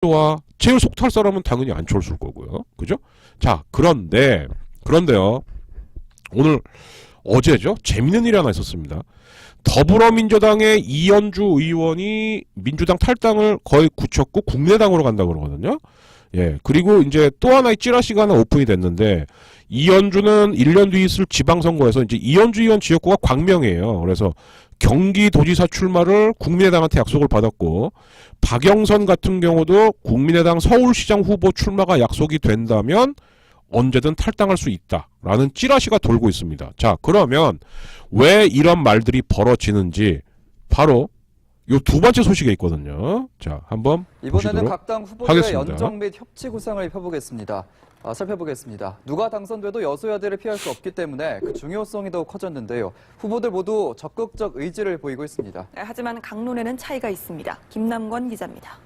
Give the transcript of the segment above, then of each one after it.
와 제일 속탈 사람은 당연히 안철수일 거고요. 그죠? 자, 그런데요. 오늘 어제죠? 재밌는 일이 하나 있었습니다. 더불어민주당의 이현주 의원이 민주당 탈당을 거의 굳혔고 국민의당으로 간다고 그러거든요. 예. 그리고 이제 또 하나의 찌라시가 하나 오픈이 됐는데, 이현주는 1년 뒤 있을 지방선거에서 이제 이현주 의원 지역구가 광명이에요. 그래서 경기도지사 출마를 국민의당한테 약속을 받았고, 박영선 같은 경우도 국민의당 서울시장 후보 출마가 약속이 된다면 언제든 탈당할 수 있다라는 찌라시가 돌고 있습니다. 자, 그러면 왜 이런 말들이 벌어지는지 바로 요 두 번째 소식에 있거든요. 자, 한번 이번에는 각 당 후보들의 하겠습니다. 연정 및 협치 구상을 살펴보겠습니다. 누가 당선돼도 여소야대를 피할 수 없기 때문에 그 중요성이 더욱 커졌는데요. 후보들 모두 적극적 의지를 보이고 있습니다. 하지만 강론에는 차이가 있습니다. 김남권 기자입니다.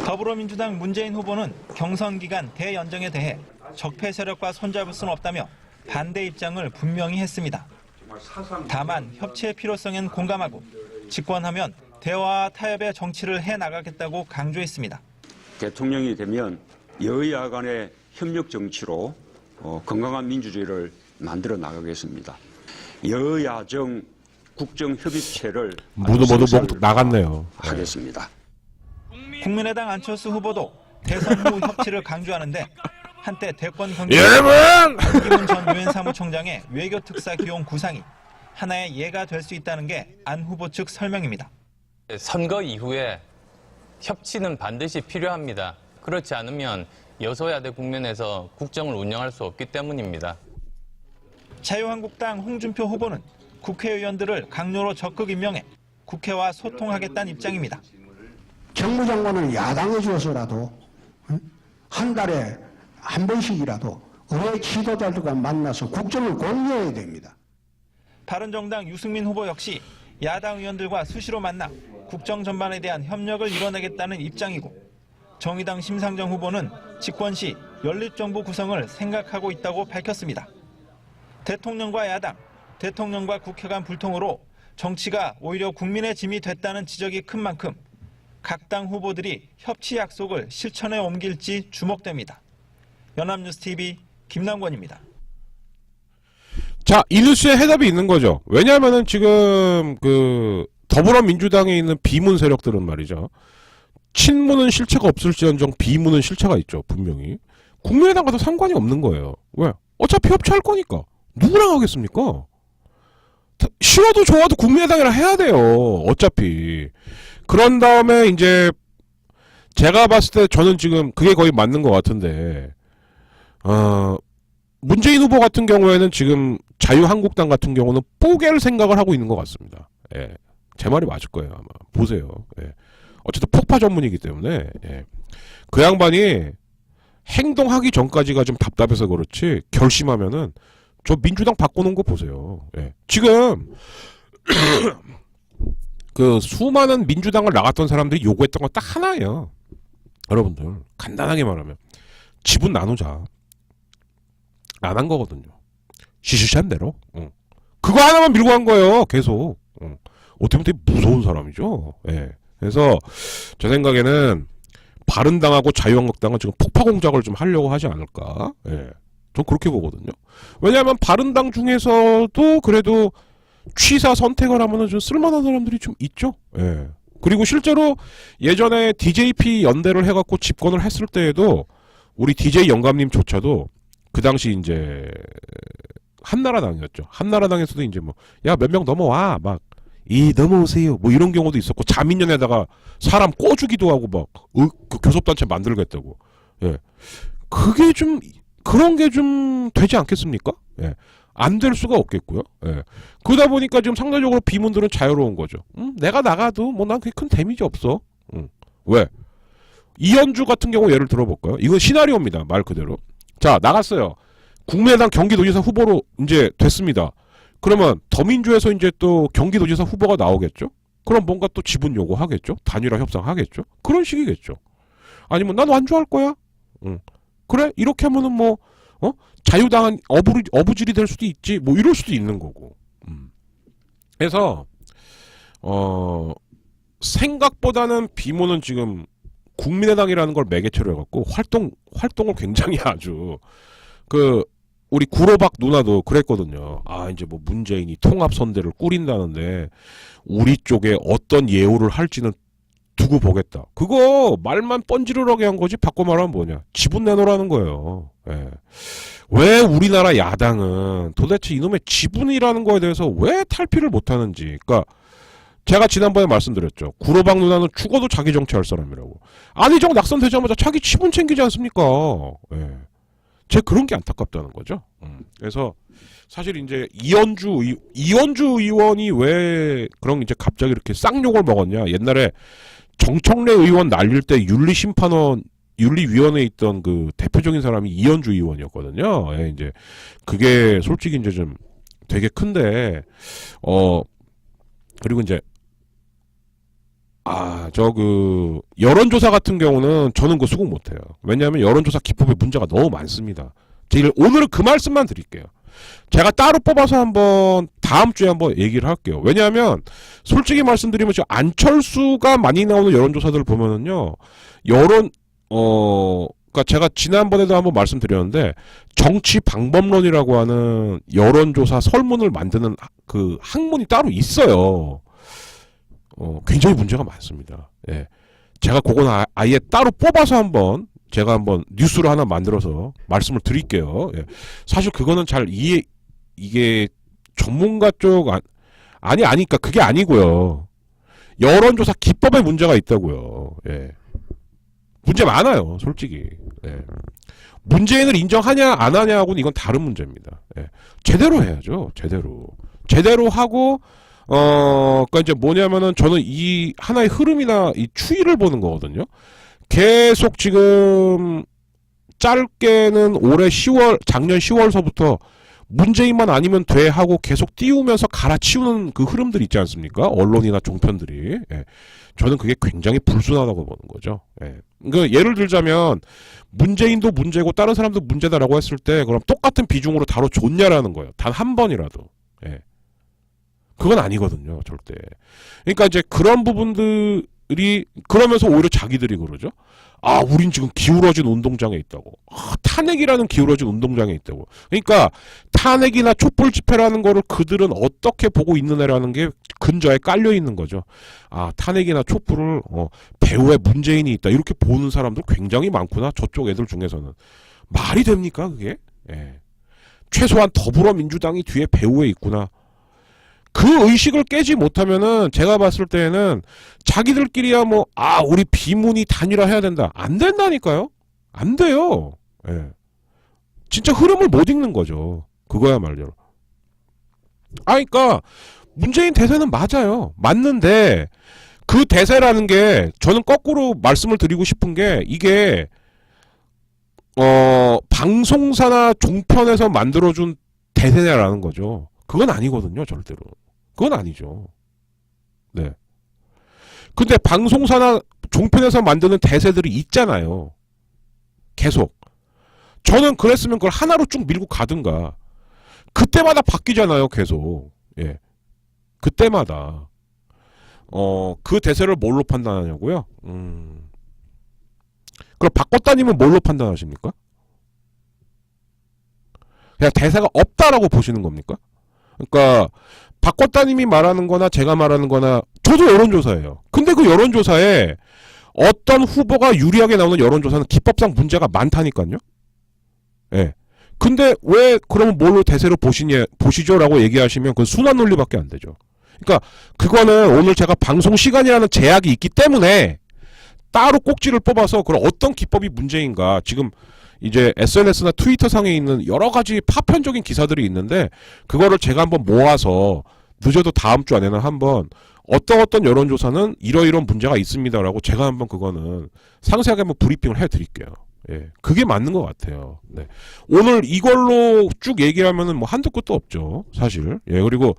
더불어민주당 문재인 후보는 경선 기간 대연정에 대해 적폐 세력과 손잡을 수는 없다며 반대 입장을 분명히 했습니다. 다만 협치의 필요성엔 공감하고 집권하면 대화와 타협의 정치를 해나가겠다고 강조했습니다. 대통령이 되면 여야 간의 협력 정치로 건강한 민주주의를 만들어 나가겠습니다. 여야정 국정협의체를 모두 나갔네요. 하겠습니다. 국민의당 안철수 후보도 대선 후 협치를 강조하는데, 한때 대권 경쟁 김은 전 유엔 사무총장의 외교 특사 기용 구상이 하나의 예가 될 수 있다는 게 안 후보 측 설명입니다. 선거 이후에 협치는 반드시 필요합니다. 그렇지 않으면 여소야대 국면에서 국정을 운영할 수 없기 때문입니다. 자유한국당 홍준표 후보는 국회의원들을 강요로 적극 임명해 국회와 소통하겠다는 입장입니다. 정무장관을 야당에 줘서라도 한 달에 한 번씩이라도 의회 지도자들과 만나서 국정을 공유해야 됩니다. 바른정당 유승민 후보 역시 야당 의원들과 수시로 만나 국정 전반에 대한 협력을 이뤄내겠다는 입장이고, 정의당 심상정 후보는 집권 시 연립정부 구성을 생각하고 있다고 밝혔습니다. 대통령과 야당, 대통령과 국회 간 불통으로 정치가 오히려 국민의 짐이 됐다는 지적이 큰 만큼 각 당 후보들이 협치 약속을 실천에 옮길지 주목됩니다. 연합뉴스TV 김남권입니다. 자, 이 뉴스에 해답이 있는 거죠. 왜냐하면은 지금 그 더불어민주당에 있는 비문 세력들은 말이죠. 친문은 실체가 없을지언정 비문은 실체가 있죠. 분명히. 국민의당과도 상관이 없는 거예요. 왜? 어차피 협치할 거니까. 누구랑 하겠습니까? 싫어도 좋아도 국민의당이랑 해야 돼요. 어차피. 그런 다음에 이제 제가 봤을 때 저는 지금 그게 거의 맞는 것 같은데, 문재인 후보 같은 경우에는 지금 자유한국당 같은 경우는 뽀갤 생각을 하고 있는 것 같습니다. 예. 제 말이 맞을 거예요, 아마. 보세요. 예. 어쨌든 폭파 전문이기 때문에, 예. 그 양반이 행동하기 전까지가 좀 답답해서 그렇지, 결심하면은 저 민주당 바꾸는 거 보세요. 예. 지금 그 수많은 민주당을 나갔던 사람들이 요구했던 건 딱 하나예요. 여러분들 간단하게 말하면 지분 나누자. 안 한 거거든요. 시시한 대로. 그거 하나만 밀고 간 거예요. 계속. 어떻게 보면 되게 무서운 사람이죠. 예. 그래서 제 생각에는 바른당하고 자유한국당은 지금 폭파 공작을 좀 하려고 하지 않을까. 예. 전 그렇게 보거든요. 왜냐하면 바른당 중에서도 그래도 취사 선택을 하면은 좀 쓸만한 사람들이 좀 있죠. 예. 그리고 실제로 예전에 DJP 연대를 해갖고 집권을 했을 때에도 우리 DJ 영감님조차도 그 당시 이제 한나라당이었죠. 한나라당에서도 이제 뭐 야 몇 명 넘어와 막 넘어오세요 뭐 이런 경우도 있었고, 자민련에다가 사람 꿔주기도 하고 막 그 교섭단체 만들겠다고. 예. 그게 좀 그런 게 좀 되지 않겠습니까? 예. 안 될 수가 없겠고요. 예. 그러다 보니까 지금 상대적으로 비문들은 자유로운 거죠. 내가 나가도 뭐 난 그게 큰 데미지 없어. 왜? 이현주 같은 경우 예를 들어볼까요? 이건 시나리오입니다. 말 그대로. 자, 나갔어요. 국민의당 경기도지사 후보로 이제 됐습니다. 그러면 더민주에서 이제 또 경기도지사 후보가 나오겠죠? 그럼 뭔가 또 지분 요구하겠죠? 단일화 협상하겠죠? 그런 식이겠죠. 아니면 난 완주할 거야? 그래? 이렇게 하면은 뭐, 자유당은 어부질이 될 수도 있지. 뭐 이럴 수도 있는 거고. 그래서, 생각보다는 비모는 지금 국민의당이라는 걸 매개체로 해갖고 활동을 굉장히 아주 우리 구로박 누나도 그랬거든요. 아 이제 뭐 문재인이 통합선대를 꾸린다는데 우리 쪽에 어떤 예우를 할지는 두고 보겠다. 그거 말만 뻔지르르하게 한 거지. 바꿔 말하면 뭐냐? 지분 내놓으라는 거예요. 예. 왜 우리나라 야당은 도대체 이놈의 지분이라는 거에 대해서 왜 탈피를 못하는지. 그러니까 제가 지난번에 말씀드렸죠. 구로박 누나는 죽어도 자기 정치할 사람이라고. 안희정 낙선되자마자 자기 지분 챙기지 않습니까? 예. 제 그런 게 안타깝다는 거죠. 그래서 사실 이제 이현주 의원이 왜 그런 이제 갑자기 이렇게 쌍욕을 먹었냐? 옛날에 정청래 의원 날릴 때 윤리위원회에 있던 그 대표적인 사람이 이현주 의원이었거든요. 예, 이제 그게 솔직히 이제 좀 되게 큰데 그리고 이제 여론조사 같은 경우는 저는 그 수긍 못해요. 왜냐하면 여론조사 기법에 문제가 너무 많습니다. 오늘은 그 말씀만 드릴게요. 제가 따로 뽑아서 한번 다음 주에 한번 얘기를 할게요. 왜냐하면 솔직히 말씀드리면 지금 안철수가 많이 나오는 여론조사들을 보면은요, 그러니까 제가 지난번에도 한번 말씀드렸는데 정치 방법론이라고 하는 여론조사 설문을 만드는 그 학문이 따로 있어요. 굉장히 문제가 많습니다. 예. 제가 그건 아예 따로 뽑아서 제가 한번 뉴스를 하나 만들어서 말씀을 드릴게요. 예. 사실 그거는 잘 이게 전문가 쪽 아니까 그게 아니고요. 여론조사 기법에 문제가 있다고요. 예. 문제 많아요, 솔직히. 예. 문재인을 인정하냐 안 하냐하고는 이건 다른 문제입니다. 예. 제대로 해야죠, 제대로 하고. 그러니까 이제 뭐냐면은 저는 이 하나의 흐름이나 이 추이를 보는 거거든요. 계속 지금 짧게는 작년 10월서부터 문재인만 아니면 돼 하고 계속 띄우면서 갈아치우는 그 흐름들 있지 않습니까? 언론이나 종편들이. 예. 저는 그게 굉장히 불순하다고 보는 거죠. 예. 그러니까 예를 들자면 문재인도 문제고 다른 사람도 문제다라고 했을 때 그럼 똑같은 비중으로 다뤄줬냐라는 거예요. 단 한 번이라도. 예. 그건 아니거든요, 절대. 그러니까 이제 그런 부분들이 그러면서 오히려 자기들이 그러죠. 아, 우린 지금 기울어진 운동장에 있다고. 탄핵이라는 기울어진 운동장에 있다고. 그러니까 탄핵이나 촛불 집회라는 거를 그들은 어떻게 보고 있느냐라는 게 근저에 깔려 있는 거죠. 아, 탄핵이나 촛불을 배후에 문재인이 있다 이렇게 보는 사람들 굉장히 많구나. 저쪽 애들 중에서는 말이 됩니까 그게? 예. 최소한 더불어민주당이 뒤에 배후에 있구나. 그 의식을 깨지 못하면은 제가 봤을 때에는 자기들끼리야 우리 비문이 단일화해야 된다. 안 된다니까요. 안 돼요. 예. 진짜 흐름을 못 읽는 거죠. 그거야말로. 그러니까 문재인 대세는 맞아요. 맞는데 그 대세라는 게 저는 거꾸로 말씀을 드리고 싶은 게 이게 방송사나 종편에서 만들어준 대세냐라는 거죠. 그건 아니거든요, 절대로. 그건 아니죠. 네. 근데 방송사나 종편에서 만드는 대세들이 있잖아요. 계속. 저는 그랬으면 그걸 하나로 쭉 밀고 가든가. 그때마다 바뀌잖아요, 계속. 예. 그때마다. 그 대세를 뭘로 판단하냐고요? 그럼 바꿨다님은 뭘로 판단하십니까? 그냥 대세가 없다라고 보시는 겁니까? 그러니까 박꽃따님이 말하는 거나 제가 말하는 거나 저도 여론조사예요. 근데 그 여론조사에 어떤 후보가 유리하게 나오는 여론조사는 기법상 문제가 많다니까요. 예. 근데 왜 그러면 뭘로 대세로 보시죠? 라고 얘기하시면 그건 순환 논리밖에 안 되죠. 그러니까 그거는 오늘 제가 방송 시간이라는 제약이 있기 때문에 따로 꼭지를 뽑아서 그런 어떤 기법이 문제인가 지금 이제 SNS나 트위터 상에 있는 여러 가지 파편적인 기사들이 있는데 그거를 제가 한번 모아서 늦어도 다음 주 안에는 한번 어떤 여론조사는 이러이러한 문제가 있습니다라고 제가 한번 그거는 상세하게 한번 브리핑을 해드릴게요. 예, 그게 맞는 것 같아요. 네. 오늘 이걸로 쭉 얘기하면은 뭐 한도 끝도 없죠, 사실. 예, 그리고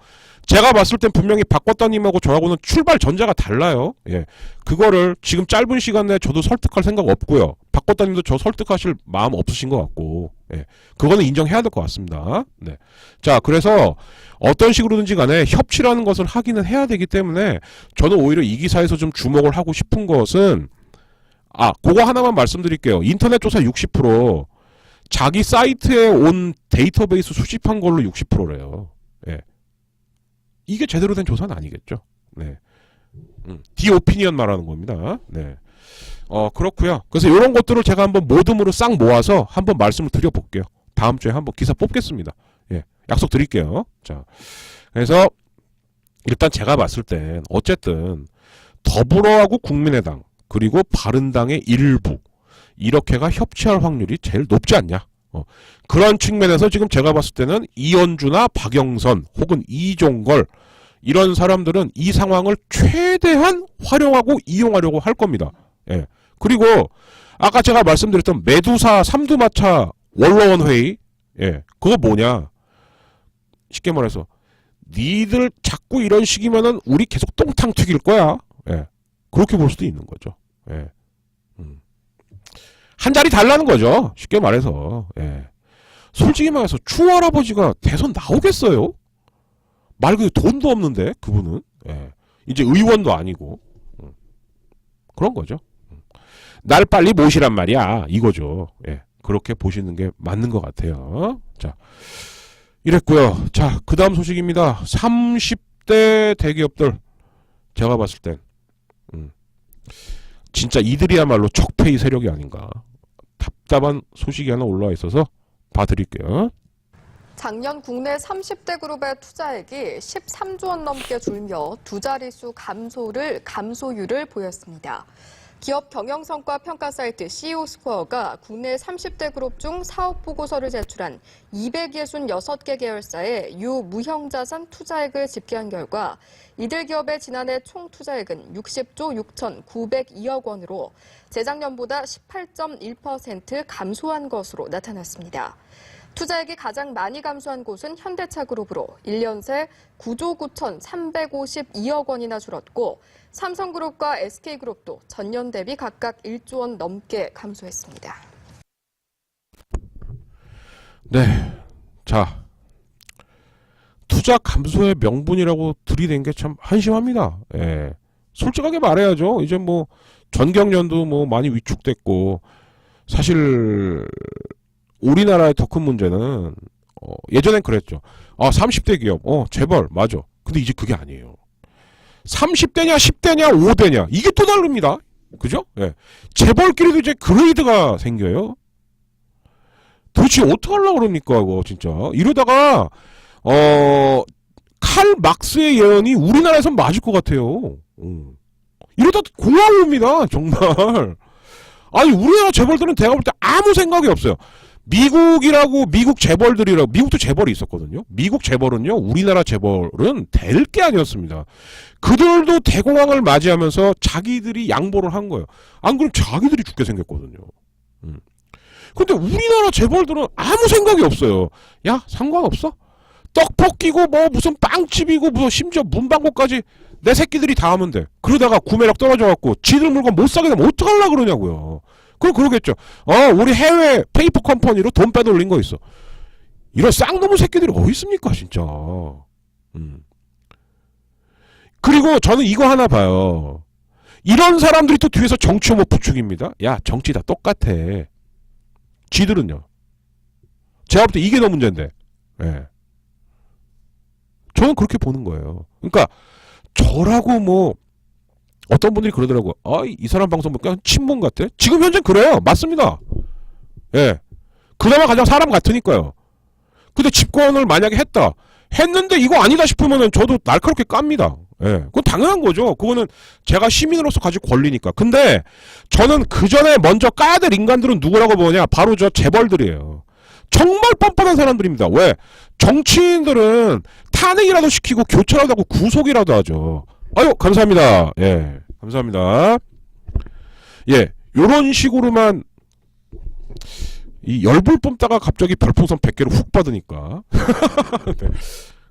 제가 봤을 땐 분명히 박과따님하고 저하고는 출발 전자가 달라요. 예, 그거를 지금 짧은 시간 내에 저도 설득할 생각 없고요. 박과따님도 저 설득하실 마음 없으신 것 같고, 예, 그거는 인정해야 될 것 같습니다. 네. 자, 그래서 어떤 식으로든지 간에 협치라는 것을 하기는 해야 되기 때문에 저는 오히려 이 기사에서 좀 주목을 하고 싶은 것은 그거 하나만 말씀드릴게요. 인터넷 조사 60%, 자기 사이트에 온 데이터베이스 수집한 걸로 60%래요. 예. 이게 제대로 된 조사는 아니겠죠. 네. 디오피니언 말하는 겁니다. 네. 그렇고요. 그래서 이런 것들을 제가 한번 모둠으로 싹 모아서 한번 말씀을 드려볼게요. 다음 주에 한번 기사 뽑겠습니다. 예. 약속 드릴게요. 자. 그래서 일단 제가 봤을 땐 어쨌든 더불어하고 국민의당 그리고 바른당의 일부 이렇게가 협치할 확률이 제일 높지 않냐. 그런 측면에서 지금 제가 봤을 때는 이현주나 박영선 혹은 이종걸 이런 사람들은 이 상황을 최대한 활용하고 이용하려고 할 겁니다. 예. 그리고 아까 제가 말씀드렸던 메두사 삼두마차 원로원 회의, 예, 그거 뭐냐? 쉽게 말해서 니들 자꾸 이런 식이면은 우리 계속 똥탕 튀길 거야. 예. 그렇게 볼 수도 있는 거죠. 예. 한 자리 달라는 거죠. 쉽게 말해서. 예. 솔직히 말해서 추할아버지가 대선 나오겠어요? 말 그대로 돈도 없는데 그분은. 예. 이제 의원도 아니고. 그런 거죠. 날 빨리 모시란 말이야. 이거죠. 예. 그렇게 보시는 게 맞는 것 같아요. 자, 이랬고요. 자, 그 다음 소식입니다. 30대 대기업들 제가 봤을 땐 진짜 이들이야말로 적폐의 세력이 아닌가. 답답한 소식이 하나 올라와 있어서 봐드릴게요. 작년 국내 30대 그룹의 투자액이 13조 원 넘게 줄며 두 자릿수 감소율을 보였습니다. 기업 경영성과 평가 사이트 CEO스코어가 국내 30대 그룹 중 사업 보고서를 제출한 266개 계열사의 유무형자산 투자액을 집계한 결과 이들 기업의 지난해 총 투자액은 60조 6,902억 원으로 재작년보다 18.1% 감소한 것으로 나타났습니다. 투자액이 가장 많이 감소한 곳은 현대차그룹으로 1년 새 9조 9,352억 원이나 줄었고 삼성그룹과 SK그룹도 전년 대비 각각 1조 원 넘게 감소했습니다. 네. 자. 투자 감소의 명분이라고 들이댄 게 참 한심합니다. 예. 솔직하게 말해야죠. 이제 뭐 전경련도 뭐 많이 위축됐고 사실 우리나라의 더 큰 문제는 예전엔 그랬죠. 30대 기업 재벌 맞아. 근데 이제 그게 아니에요. 30대냐 10대냐 5대냐 이게 또 다릅니다. 그죠? 예. 재벌끼리도 이제 그레이드가 생겨요. 도대체 어떡하려고 그럽니까 이거 진짜. 이러다가 칼 막스의 예언이 우리나라에선 맞을 것 같아요. 이러다 공황 옵니다 정말. 아니 우리나라 재벌들은 제가 볼 때 아무 생각이 없어요. 미국 재벌들이라고, 미국도 재벌이 있었거든요. 미국 재벌은요, 우리나라 재벌은 될 게 아니었습니다. 그들도 대공황을 맞이하면서 자기들이 양보를 한 거예요. 안 그러면 자기들이 죽게 생겼거든요. 근데 우리나라 재벌들은 아무 생각이 없어요. 야, 상관없어? 떡볶이고 뭐 무슨 빵집이고 뭐 심지어 문방구까지 내 새끼들이 다 하면 돼. 그러다가 구매력 떨어져갖고 지들 물건 못 사게 되면 어떡하려고 그러냐고요. 그럼 그러겠죠. 우리 해외 페이퍼 컴퍼니로 돈 빼돌린 거 있어. 이런 쌍놈의 새끼들이 어디 있습니까 진짜. 그리고 저는 이거 하나 봐요. 이런 사람들이 또 뒤에서 정치 혐오 부추깁니다. 야, 정치 다 똑같아. 지들은요. 제가 볼 때 이게 더 문제인데. 예. 저는 그렇게 보는 거예요. 그러니까 저라고 뭐 어떤 분들이 그러더라고요. 이 사람 방송 보니까 친문 같아. 지금 현재 그래요. 맞습니다. 예. 그나마 가장 사람 같으니까요. 근데 집권을 만약에 했는데 이거 아니다 싶으면은 저도 날카롭게 깝니다. 예. 그건 당연한 거죠. 그거는 제가 시민으로서 가질 권리니까. 근데 저는 그 전에 먼저 까야 될 인간들은 누구라고 보냐? 바로 저 재벌들이에요. 정말 뻔뻔한 사람들입니다. 왜? 정치인들은 탄핵이라도 시키고 교체라도 하고 구속이라도 하죠. 아유, 감사합니다. 예. 감사합니다. 예. 요런 식으로만 이 열불 뿜다가 갑자기 별풍선 100개를 훅 받으니까.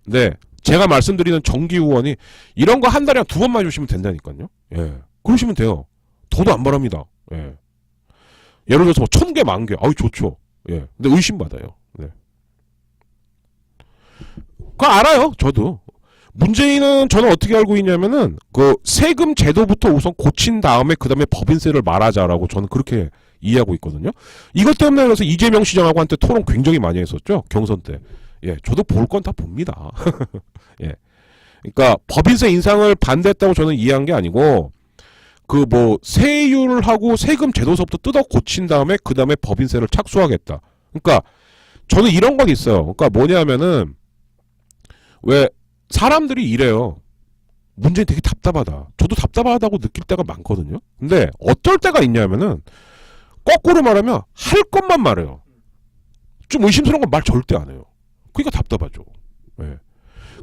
네. 제가 말씀드리는 정기 후원이 이런 거 한 달에 한 2번만 주시면 된다니까요. 예. 그러시면 돼요. 더도 안 바랍니다. 예. 예를 들어서 뭐 1000개, 10,000개. 아유, 좋죠. 예. 근데 의심받아요. 네. 그거 알아요. 저도. 문재인은 저는 어떻게 알고 있냐면은 그 세금 제도부터 우선 고친 다음에 그 다음에 법인세를 말하자라고 저는 그렇게 이해하고 있거든요. 이것 때문에 그래서 이재명 시장하고 한테 토론 굉장히 많이 했었죠. 경선 때. 예, 저도 볼 건 다 봅니다. 예. 그러니까 법인세 인상을 반대했다고 저는 이해한 게 아니고 그 뭐 세율하고 세금 제도서부터 뜯어 고친 다음에 그 다음에 법인세를 착수하겠다. 그러니까 저는 이런 건 있어요. 그러니까 뭐냐면은 왜 사람들이 이래요. 문재인 되게 답답하다. 저도 답답하다고 느낄 때가 많거든요. 근데 어떨 때가 있냐면은 거꾸로 말하면 할 것만 말해요. 좀 의심스러운 건 말 절대 안 해요. 그러니까 답답하죠. 예.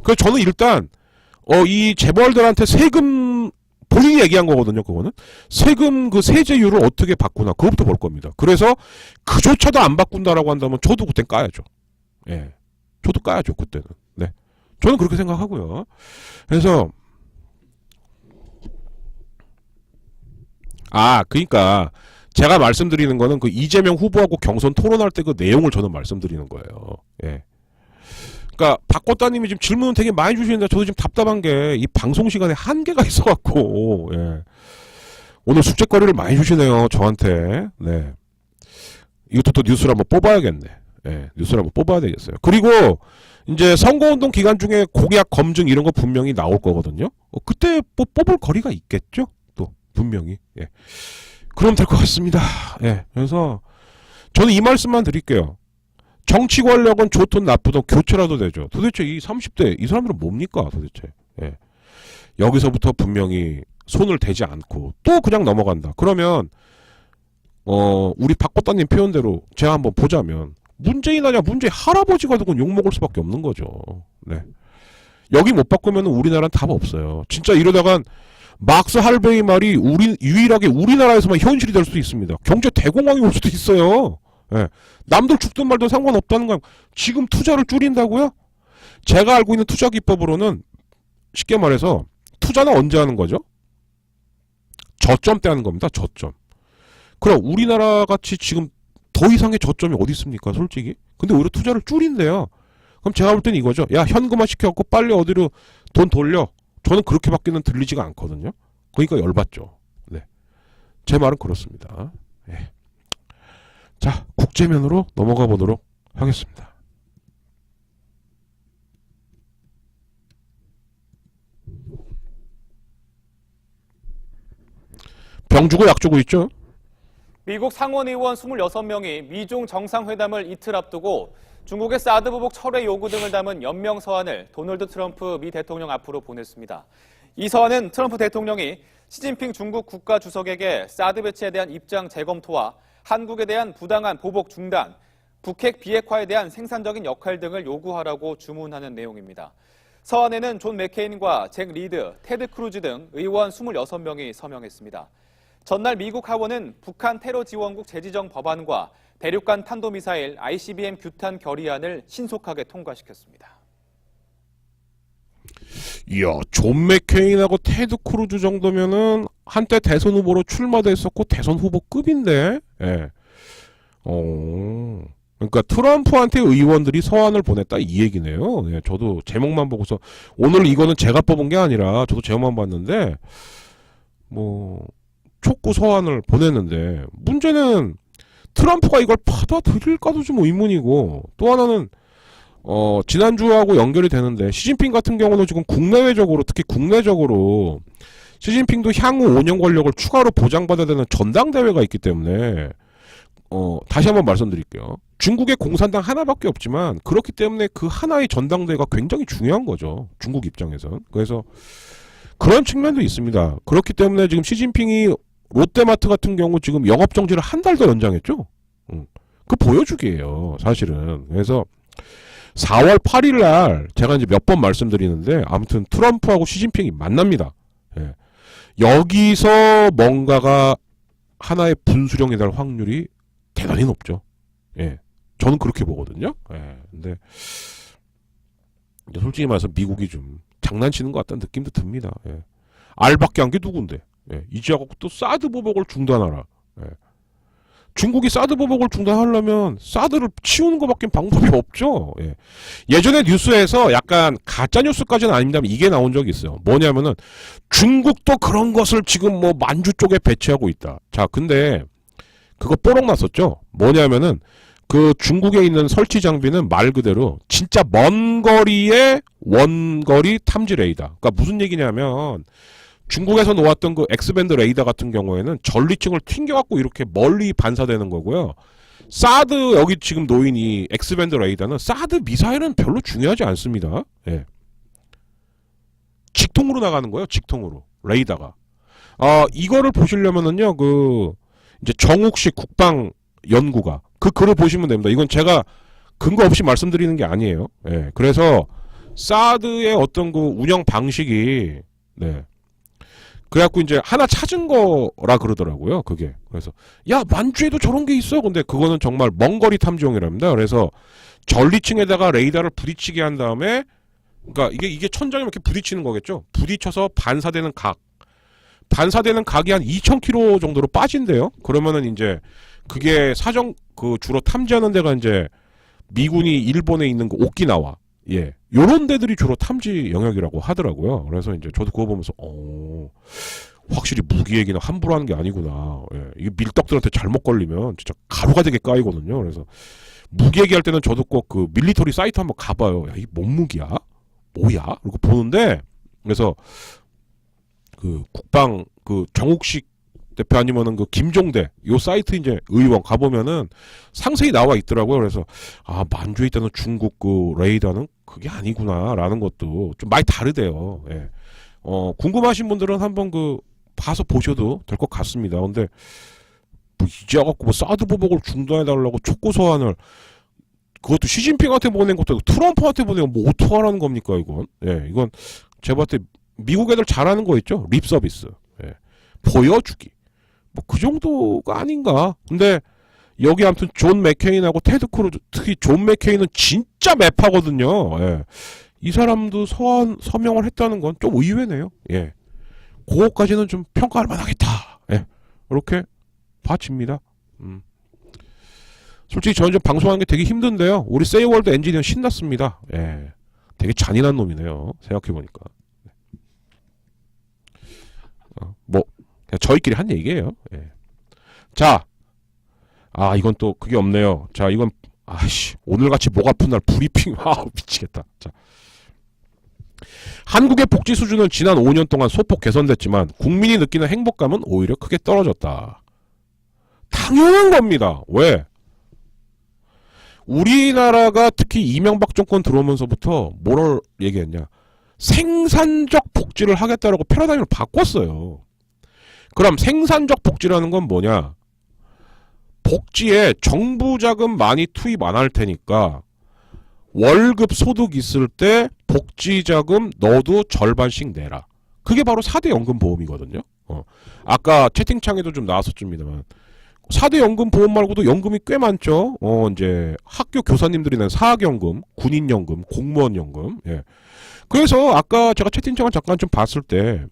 그래서 저는 일단 이 재벌들한테 세금 본인이 얘기한 거거든요. 그거는 세금 그 세제율을 어떻게 바꾸나 그것부터 볼 겁니다. 그래서 그조차도 안 바꾼다라고 한다면 저도 그땐 까야죠. 예, 저도 까야죠 그때는. 네, 저는 그렇게 생각하고요. 그래서 그러니까 제가 말씀드리는 거는 그 이재명 후보하고 경선 토론할 때 그 내용을 저는 말씀드리는 거예요. 예. 그러니까 박권따님이 지금 질문 되게 많이 주시는데 저도 지금 답답한 게 이 방송 시간에 한계가 있어갖고 예. 오늘 숙제거리를 많이 주시네요 저한테. 네. 이것도 또 뉴스를 한번 뽑아야겠네. 예. 뉴스를 한번 뽑아야 되겠어요. 그리고 이제 선거운동 기간 중에 공약 검증 이런 거 분명히 나올 거거든요. 그때 뽑을 거리가 있겠죠. 또 분명히. 예. 그럼 될 것 같습니다. 예. 그래서 저는 이 말씀만 드릴게요. 정치 권력은 좋든 나쁘든 교체라도 되죠. 도대체 이 30대 이 사람들은 뭡니까 도대체. 예. 여기서부터 분명히 손을 대지 않고 또 그냥 넘어간다. 그러면 우리 박보따님 표현대로 제가 한번 보자면 문재인 아니야 문재인 할아버지가 되고 욕먹을 수밖에 없는 거죠. 네. 여기 못 바꾸면 우리나라는 답 없어요. 진짜 이러다간 막스 할베이 말이 유일하게 우리나라에서만 현실이 될 수도 있습니다. 경제 대공황이 올 수도 있어요. 예. 남들 죽든 말든 상관없다는 거. 지금 투자를 줄인다고요? 제가 알고 있는 투자 기법으로는 쉽게 말해서 투자는 언제 하는 거죠? 저점 때 하는 겁니다. 저점. 그럼 우리나라 같이 지금 더 이상의 저점이 어디 있습니까? 솔직히. 근데 오히려 투자를 줄인대요. 그럼 제가 볼 때는 이거죠. 야 현금화 시켜갖고 빨리 어디로 돈 돌려. 저는 그렇게밖에는 들리지가 않거든요. 그러니까 열받죠. 네. 제 말은 그렇습니다. 예. 자, 국제면으로 넘어가 보도록 하겠습니다. 병 주고 약 주고 있죠? 미국 상원의원 26명이 미중 정상회담을 이틀 앞두고 중국의 사드 보복 철회 요구 등을 담은 연명 서한을 도널드 트럼프 미 대통령 앞으로 보냈습니다. 이 서한은 트럼프 대통령이 시진핑 중국 국가주석에게 사드 배치에 대한 입장 재검토와 한국에 대한 부당한 보복 중단, 북핵 비핵화에 대한 생산적인 역할 등을 요구하라고 주문하는 내용입니다. 서한에는 존 맥케인과 잭 리드, 테드 크루즈 등 의원 26명이 서명했습니다. 전날 미국 하원은 북한 테러 지원국 재지정 법안과 대륙간 탄도미사일 ICBM 규탄 결의안을 신속하게 통과시켰습니다. 이야, 존 맥케인하고 테드 크루즈 정도면은 한때 대선 후보로 출마도 했었고 대선 후보급인데. 예. 그러니까 트럼프한테 의원들이 서한을 보냈다 이 얘기네요. 예, 저도 제목만 보고서 오늘 이거는 제가 뽑은 게 아니라 저도 제목만 봤는데 뭐 촉구 서한을 보냈는데 문제는 트럼프가 이걸 받아들일까도 좀 의문이고 또 하나는 지난주하고 연결이 되는데 시진핑 같은 경우는 지금 국내외적으로 특히 국내적으로 시진핑도 향후 5년 권력을 추가로 보장받아야 되는 전당대회가 있기 때문에 다시 한번 말씀드릴게요. 중국의 공산당 하나밖에 없지만 그렇기 때문에 그 하나의 전당대회가 굉장히 중요한 거죠. 중국 입장에선. 그래서 그런 측면도 있습니다. 그렇기 때문에 지금 시진핑이 롯데마트 같은 경우 지금 영업정지를 한 달 더 연장했죠. 그 보여주기예요. 사실은. 그래서 4월 8일 날 제가 이제 몇 번 말씀드리는데 아무튼 트럼프하고 시진핑이 만납니다. 예. 여기서 뭔가가 하나의 분수령이 될 확률이 대단히 높죠. 예. 저는 그렇게 보거든요. 예. 근데 솔직히 말해서 미국이 좀 장난치는 것 같다는 느낌도 듭니다. 예. 알밖에 한 게 누군데? 예. 이제 하고 또 사드 보복을 중단하라. 예. 중국이 사드 보복을 중단하려면 사드를 치우는 것밖에 방법이 없죠. 예. 예전에 뉴스에서 약간 가짜 뉴스까지는 아닙니다만 이게 나온 적이 있어요. 뭐냐면은 중국도 그런 것을 지금 뭐 만주 쪽에 배치하고 있다. 자, 근데 그거 뽀록 났었죠. 뭐냐면은 그 중국에 있는 설치 장비는 말 그대로 진짜 먼 거리의 원거리 탐지 레이더. 그러니까 무슨 얘기냐면 중국에서 놓았던 그 X밴드 레이더 같은 경우에는 전리층을 튕겨갖고 이렇게 멀리 반사되는 거고요. 사드 여기 지금 놓인 이 X밴드 레이더는 사드 미사일은 별로 중요하지 않습니다. 예. 직통으로 나가는 거예요. 직통으로 레이더가. 이거를 보시려면은요. 그 이제 정욱식 국방연구가 그 글을 보시면 됩니다. 이건 제가 근거 없이 말씀드리는 게 아니에요. 예. 그래서 사드의 어떤 그 운영 방식이 네. 그래갖고 이제 하나 찾은 거라 그러더라고요. 그게. 그래서 야 만주에도 저런 게 있어. 근데 그거는 정말 먼거리 탐지용이랍니다. 그래서 전리층에다가 레이더를 부딪히게 한 다음에 그러니까 이게 천장에 이렇게 부딪히는 거겠죠. 부딪혀서 반사되는 각이 한 2,000km 정도로 빠진대요. 그러면은 이제 그게 그 주로 탐지하는 데가 이제 미군이 일본에 있는 그 오키나와 예. 요런 데들이 주로 탐지 영역이라고 하더라고요. 그래서 이제 저도 그거 보면서 확실히 무기 얘기는 함부로 하는 게 아니구나. 예. 이게 밀떡들한테 잘못 걸리면 진짜 가루가 되게 까이거든요. 그래서 무기 얘기할 때는 저도 꼭 그 밀리터리 사이트 한번 가봐요. 야, 이게 뭔 무기야? 뭐야? 그리고 보는데 그래서 그 국방 그 정욱식 대표 아니면은 그 김종대 요 사이트 이제 의원 가보면은 상세히 나와 있더라고요. 그래서 만주에 있다는 중국 그 레이더는 그게 아니구나라는 것도 좀 많이 다르대요. 예. 궁금하신 분들은 한번 그 봐서 보셔도 될 것 같습니다. 근데 뭐 이제 갖고 뭐 사드 보복을 중단해달라고 촉구 소환을 그것도 시진핑한테 보낸 것도 아니고 트럼프한테 보내면 뭐 어떡하라는 겁니까 이건? 예, 이건 제가 봤을 때 미국 애들 잘하는 거 있죠? 립 서비스. 예. 보여주기. 뭐 그 정도가 아닌가. 근데 여기 아무튼 존 맥케인하고 테드 크루즈, 특히 존 맥케인은 진짜 매파거든요. 예. 이 사람도 서명을 했다는 건 좀 의외네요. 예. 그거까지는 좀 평가할 만하겠다. 예. 이렇게 봐집니다. 솔직히 저는 좀 방송하는 게 되게 힘든데요. 우리 세이월드 엔지니어 신났습니다. 예. 되게 잔인한 놈이네요. 생각해보니까. 뭐 그냥 저희끼리 한 얘기예요. 예. 자, 이건 또 그게 없네요. 자, 이건 오늘같이 목 아픈 날 브리핑. 미치겠다. 자, 한국의 복지 수준은 지난 5년 동안 소폭 개선됐지만 국민이 느끼는 행복감은 오히려 크게 떨어졌다. 당연한 겁니다. 왜? 우리나라가 특히 이명박 정권 들어오면서부터 뭐를 얘기했냐? 생산적 복지를 하겠다라고 패러다임을 바꿨어요. 그럼 생산적 복지라는 건 뭐냐? 복지에 정부 자금 많이 투입 안 할 테니까 월급 소득 있을 때 복지 자금 너도 절반씩 내라. 그게 바로 4대 연금보험이거든요. 아까 채팅창에도 좀 나왔었습니다만 4대 연금보험 말고도 연금이 꽤 많죠. 이제 학교 교사님들이 낸 사학연금, 군인연금, 공무원연금. 예. 그래서 아까 제가 채팅창을 잠깐 좀 봤을 때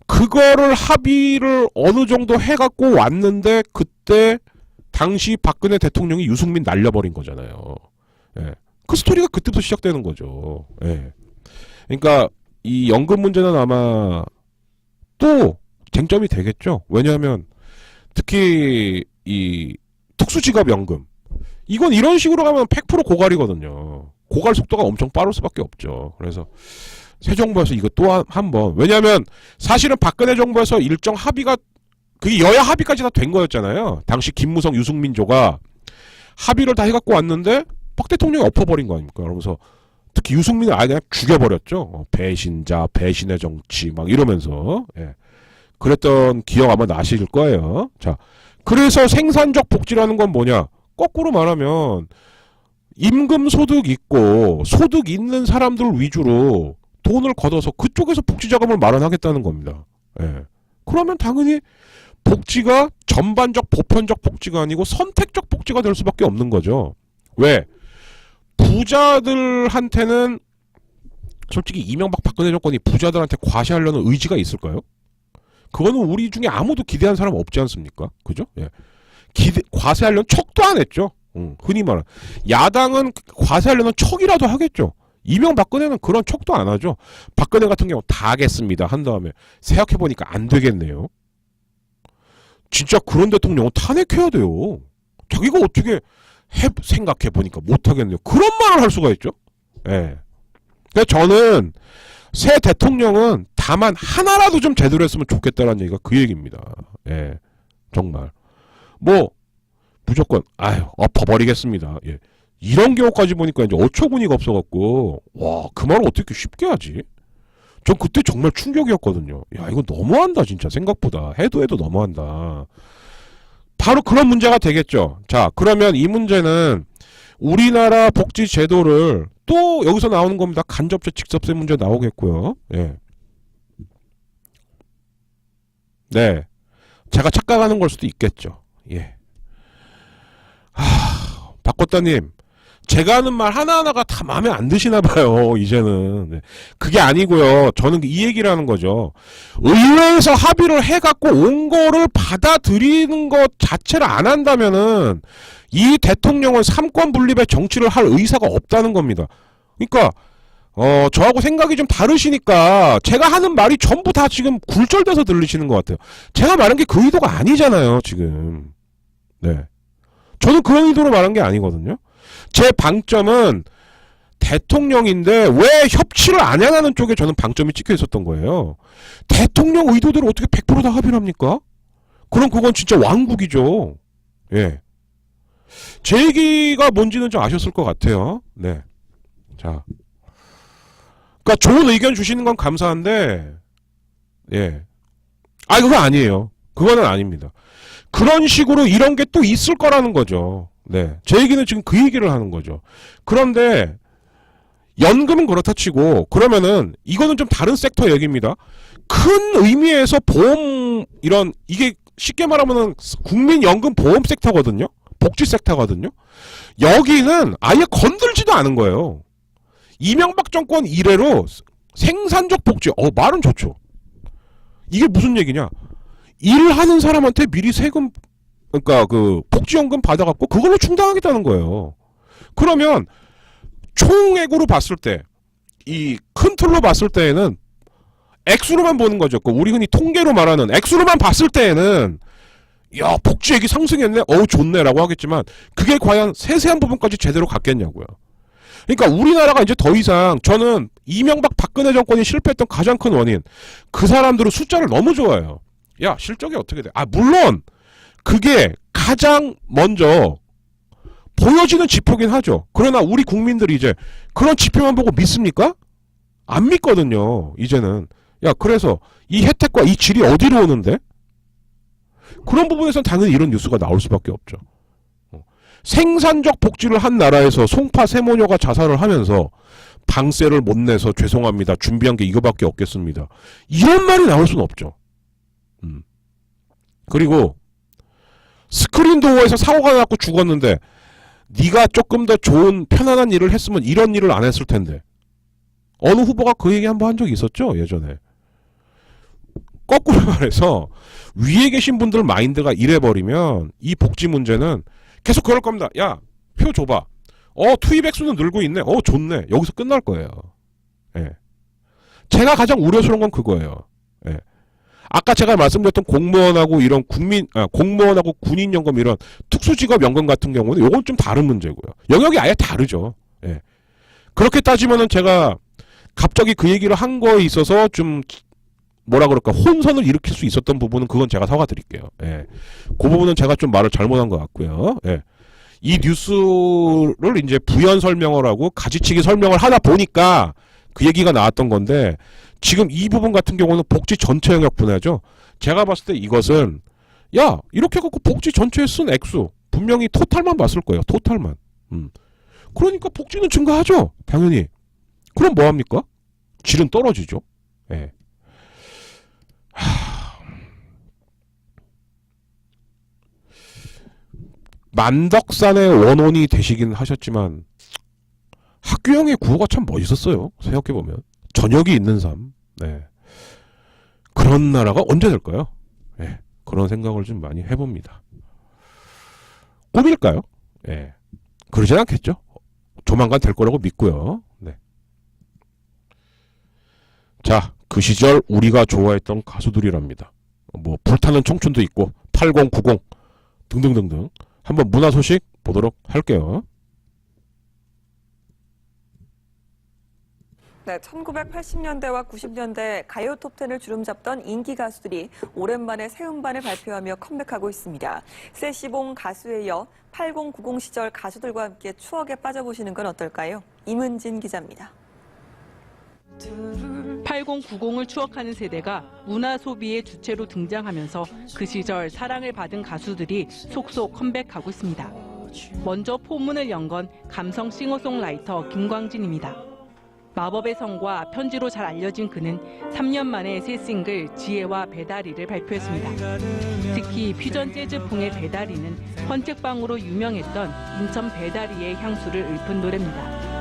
그거를 합의를 어느 정도 해갖고 왔는데 그때 당시 박근혜 대통령이 유승민 날려버린 거잖아요. 예. 그 스토리가 그때부터 시작되는 거죠. 예. 그러니까 이 연금 문제는 아마 또 쟁점이 되겠죠. 왜냐하면 특히 이 특수직업연금 이건 이런 식으로 가면 100% 고갈이거든요. 고갈 속도가 엄청 빠를 수밖에 없죠. 그래서 새 정부에서 이거 또 한 번 왜냐하면 사실은 박근혜 정부에서 일정 합의가 그게 여야 합의까지 다 된 거였잖아요. 당시 김무성 유승민조가 합의를 다 해갖고 왔는데 박 대통령이 엎어버린 거 아닙니까? 그러면서 특히 유승민을 아예 그냥 죽여버렸죠. 배신자, 배신의 정치 막 이러면서 예. 그랬던 기억 아마 나실 거예요. 자, 그래서 생산적 복지라는 건 뭐냐? 거꾸로 말하면 임금 소득 있고 소득 있는 사람들 위주로 돈을 걷어서 그쪽에서 복지 자금을 마련하겠다는 겁니다. 예. 그러면 당연히 복지가 전반적 보편적 복지가 아니고 선택적 복지가 될 수밖에 없는 거죠. 왜? 부자들한테는 솔직히 이명박 박근혜 정권이 부자들한테 과시하려는 의지가 있을까요? 그거는 우리 중에 아무도 기대한 사람 없지 않습니까? 그죠? 예. 과세하려는 척도 안 했죠. 흔히 말하는 야당은 과세하려는 척이라도 하겠죠. 이명박근혜는 그런 척도 안 하죠. 박근혜 같은 경우 다 하겠습니다 한 다음에 생각해보니까 안 되겠네요. 진짜 그런 대통령은 탄핵해야 돼요. 자기가 어떻게 생각해보니까 못하겠네요. 그런 말을 할 수가 있죠. 예. 그러니까 저는 새 대통령은 다만 하나라도 좀 제대로 했으면 좋겠다라는 얘기가 그 얘기입니다. 예. 정말. 뭐 무조건 엎어버리겠습니다. 예. 이런 경우까지 보니까 이제 어처구니가 없어갖고 와, 그 말을 어떻게 쉽게 하지? 전 그때 정말 충격이었거든요. 야, 이거 너무한다 진짜 생각보다. 해도 너무한다. 바로 그런 문제가 되겠죠. 자, 그러면 이 문제는 우리나라 복지 제도를 또 여기서 나오는 겁니다. 간접세, 직접세 문제 나오겠고요. 예. 네. 제가 착각하는 걸 수도 있겠죠. 예. 박꽃다님, 제가 하는 말 하나하나가 다 마음에 안 드시나 봐요, 이제는. 네. 그게 아니고요. 저는 이 얘기를 하는 거죠. 의회에서 합의를 해갖고 온 거를 받아들이는 것 자체를 안 한다면은 이 대통령은 삼권 분립의 정치를 할 의사가 없다는 겁니다. 그러니까 저하고 생각이 좀 다르시니까 제가 하는 말이 전부 다 지금 굴절돼서 들리시는 것 같아요. 제가 말한 게 그 의도가 아니잖아요, 지금. 네. 저는 그런 의도로 말한 게 아니거든요. 제 방점은 대통령인데 왜 협치를 안 하냐는 쪽에 저는 방점이 찍혀 있었던 거예요. 대통령 의도대로 어떻게 100% 다 합의를 합니까? 그럼 그건 진짜 왕국이죠. 예. 제 얘기가 뭔지는 좀 아셨을 것 같아요. 네. 자. 그러니까 좋은 의견 주시는 건 감사한데, 예. 그거 아니에요. 그거는 아닙니다. 그런 식으로 이런 게 또 있을 거라는 거죠. 네. 제 얘기는 지금 그 얘기를 하는 거죠. 그런데, 연금은 그렇다 치고, 그러면은, 이거는 좀 다른 섹터 얘기입니다. 큰 의미에서 보험, 이게 쉽게 말하면은 국민연금 보험 섹터거든요? 복지 섹터거든요? 여기는 아예 건들지도 않은 거예요. 이명박 정권 이래로 생산적 복지, 말은 좋죠. 이게 무슨 얘기냐? 일을 하는 사람한테 미리 세금, 그러니까 그 복지연금 받아갖고 그걸로 충당하겠다는 거예요. 그러면 총액으로 봤을 때, 이 큰 틀로 봤을 때에는 액수로만 보는 거죠. 우리 흔히 통계로 말하는 액수로만 봤을 때에는 야, 복지액이 상승했네? 좋네라고 하겠지만 그게 과연 세세한 부분까지 제대로 갔겠냐고요. 그러니까 우리나라가 이제 더 이상 저는 이명박 박근혜 정권이 실패했던 가장 큰 원인, 그 사람들은 숫자를 너무 좋아해요. 야, 실적이 어떻게 돼? 물론 그게 가장 먼저 보여지는 지표긴 하죠. 그러나 우리 국민들이 이제 그런 지표만 보고 믿습니까? 안 믿거든요, 이제는. 야, 그래서 이 혜택과 이 질이 어디로 오는데? 그런 부분에서는 당연히 이런 뉴스가 나올 수밖에 없죠. 생산적 복지를 한 나라에서 송파 세모녀가 자살을 하면서 방세를 못 내서 죄송합니다. 준비한 게 이거밖에 없겠습니다. 이런 말이 나올 수는 없죠. 그리고 스크린 도어에서 사고가 나고 죽었는데 네가 조금 더 좋은 편안한 일을 했으면 이런 일을 안 했을 텐데. 어느 후보가 그 얘기 한번 한 적이 있었죠, 예전에. 거꾸로 말해서 위에 계신 분들 마인드가 이래버리면 이 복지 문제는 계속 그럴 겁니다. 야, 표 줘봐. 투입 액수는 늘고 있네. 좋네. 여기서 끝날 거예요. 예. 제가 우려스러운 건 그거예요. 예. 아까 제가 말씀드렸던 공무원하고 이런 공무원하고 군인연금 이런 특수직업 연금 같은 경우는 요건 좀 다른 문제고요. 영역이 아예 다르죠. 예. 그렇게 따지면은 제가 갑자기 그 얘기를 한 거에 있어서 좀 뭐라 그럴까 혼선을 일으킬 수 있었던 부분은 그건 제가 사과드릴게요. 예. 그 부분은 제가 좀 말을 잘못한 것 같고요. 예. 이 뉴스를 이제 부연 설명을 하고 가지치기 설명을 하다 보니까 그 얘기가 나왔던 건데 지금 이 부분 같은 경우는 복지 전체 영역 분야죠. 제가 봤을 때 이것은 야 이렇게 갖고 복지 전체에 쓴 액수 분명히 토탈만 봤을 거예요. 토탈만. 그러니까 복지는 증가하죠. 당연히. 그럼 뭐합니까? 질은 떨어지죠. 예. 만덕산의 원혼이 되시긴 하셨지만 학교형의 구호가 참 멋있었어요. 생각해보면 저녁이 있는 삶. 네. 그런 나라가 언제 될까요? 네. 그런 생각을 좀 많이 해봅니다. 꿈일까요? 네. 그러진 않겠죠. 조만간 될 거라고 믿고요. 네. 자, 그 시절 우리가 좋아했던 가수들이랍니다. 뭐 불타는 청춘도 있고 8090 등등등등. 한번 문화 소식 보도록 할게요. 네, 1980년대와 90년대 가요 톱10을 주름잡던 인기 가수들이 오랜만에 새 음반을 발표하며 컴백하고 있습니다. 세시봉 가수에 이어 8090 시절 가수들과 함께 추억에 빠져보시는 건 어떨까요? 임은진 기자입니다. 8090을 추억하는 세대가 문화 소비의 주체로 등장하면서 그 시절 사랑을 받은 가수들이 속속 컴백하고 있습니다. 먼저 포문을 연 건 감성 싱어송라이터 김광진입니다. 마법의 성과 편지로 잘 알려진 그는 3년 만에 새 싱글 지혜와 배다리를 발표했습니다. 특히 퓨전 재즈풍의 배다리는 헌책방으로 유명했던 인천 배다리의 향수를 읊은 노래입니다.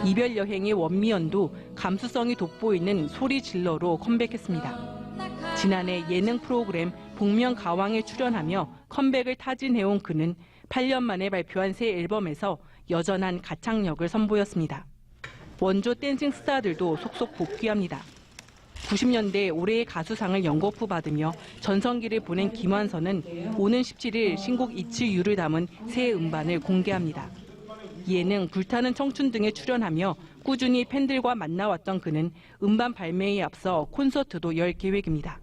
이별 여행의 원미연도 감수성이 돋보이는 소리 질러로 컴백했습니다. 지난해 예능 프로그램 복면가왕에 출연하며 컴백을 타진해온 그는 8년 만에 발표한 새 앨범에서 여전한 가창력을 선보였습니다. 원조 댄싱 스타들도 속속 복귀합니다. 90년대 올해의 가수상을 연거푸 받으며 전성기를 보낸 김완선은 오는 17일 신곡 이치유를 담은 새 음반을 공개합니다. 예능 불타는 청춘 등에 출연하며 꾸준히 팬들과 만나왔던 그는 음반 발매에 앞서 콘서트도 열 계획입니다.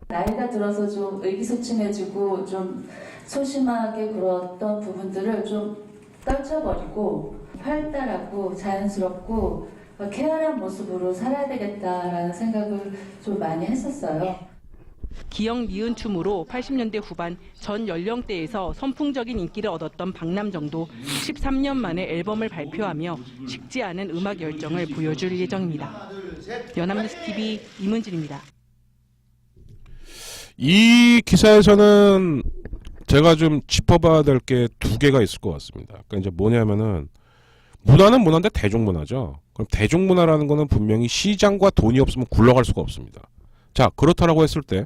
나이가 들어서 좀 의기소침해지고 좀 소심하게 굴었던 부분들을 좀 떨쳐버리고 활달하고 자연스럽고 쾌활한 모습으로 살아야 되겠다라는 생각을 좀 많이 했었어요. 기억 니은 춤으로 80년대 후반 전 연령대에서 선풍적인 인기를 얻었던 박남정도 13년 만에 앨범을 발표하며 식지 않은 음악 열정을 보여줄 예정입니다. 연합뉴스 TV 임은진입니다. 이 기사에서는 제가 좀 짚어봐야 될 게 두 개가 있을 것 같습니다. 그러니까 이제 뭐냐면은 문화는 문화인데 대중문화죠. 그럼 대중문화라는 거는 분명히 시장과 돈이 없으면 굴러갈 수가 없습니다. 자, 그렇다라고 했을 때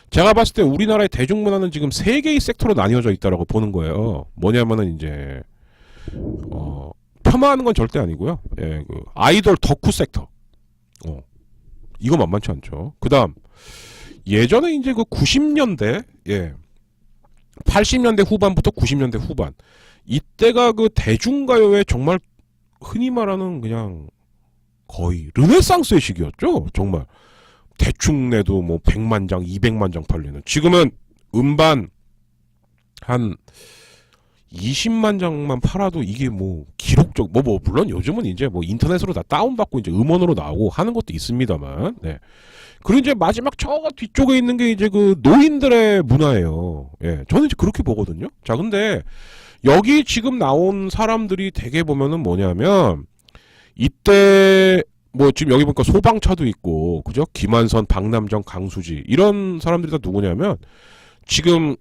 제가 봤을 때 우리나라의 대중문화는 지금 세 개의 섹터로 나뉘어져 있다라고 보는 거예요. 뭐냐면은 이제 폄하하는 건 절대 아니고요. 예, 그 아이돌 덕후 섹터. 이거 만만치 않죠. 그다음 예전에 이제 그 90년대, 예, 80년대 후반부터 90년대 후반 이때가 그 대중가요의 정말 흔히 말하는 그냥 거의 르네상스의 시기였죠. 정말 대충 내도 뭐 100만 장, 200만 장 팔리는. 지금은 음반 한 20만 장만 팔아도 이게 뭐 기록적 뭐 물론 요즘은 이제 뭐 인터넷으로 다 다운받고 이제 음원으로 나오고 하는 것도 있습니다만. 네. 그리고 이제 마지막 저 뒤쪽에 있는 게 이제 그 노인들의 문화예요. 예. 저는 이제 그렇게 보거든요. 자, 근데 여기 지금 나온 사람들이 되게 보면은 뭐냐면 이때 뭐 지금 여기 보니까 소방차도 있고 그죠? 김한선, 박남정, 강수지 이런 사람들이 다 누구냐면 지금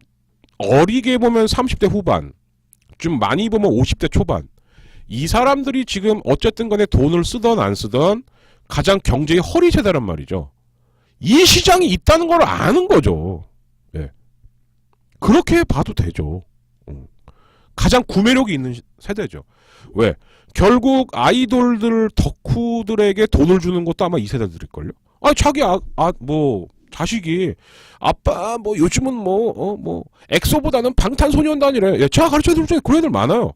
어리게 보면 30대 후반 좀 많이 보면 50대 초반 이 사람들이 지금 어쨌든 간에 돈을 쓰던 안 쓰던 가장 경제의 허리 세대란 말이죠. 이 시장이 있다는 걸 아는 거죠. 예. 그렇게 봐도 되죠. 가장 구매력이 있는 세대죠. 왜? 결국 아이돌들 덕후들에게 돈을 주는 것도 아마 이 세대들일걸요. 아, 자기 뭐 자식이 아빠 뭐 요즘은 뭐 엑소보다는 방탄소년단이래. 예, 제가 가르쳐줄 때 그런 애들 많아요.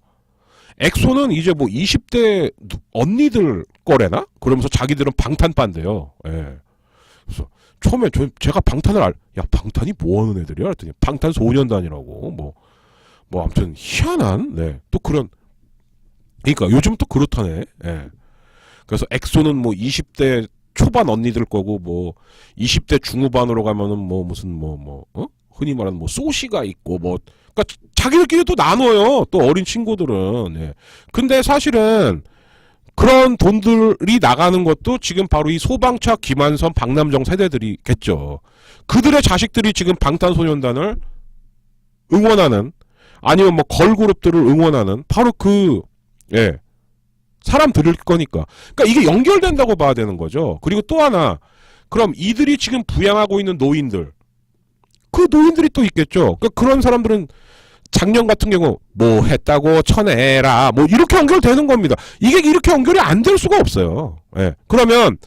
엑소는 이제 뭐 20대 언니들 거래나? 그러면서 자기들은 방탄반대요. 예. 그래서 처음에 제가 방탄을 야, 방탄이 뭐 하는 애들이야? 그랬더니 방탄소년단이라고 뭐 아무튼 희한한 네. 또 그런 그러니까 요즘 또 그렇다네. 예. 그래서 엑소는 뭐 20대 초반 언니들 거고 뭐 20대 중후반으로 가면은 뭐 무슨 흔히 말하는 뭐 소시가 있고 뭐 그러니까 자기들끼리 또 나눠요. 또 어린 친구들은. 예. 근데 사실은 그런 돈들이 나가는 것도 지금 바로 이 소방차, 김한선, 박남정 세대들이겠죠. 그들의 자식들이 지금 방탄소년단을 응원하는 아니면 뭐 걸그룹들을 응원하는 바로 사람들일 거니까. 그러니까 이게 연결된다고 봐야 되는 거죠. 그리고 또 하나, 그럼 이들이 지금 부양하고 있는 노인들, 그 노인들이 또 있겠죠. 그러니까 그런 사람들은 작년 같은 경우 뭐 했다고 쳐내라 뭐 이렇게 연결되는 겁니다. 이게 이렇게 연결이 안 될 수가 없어요. 예. 그러면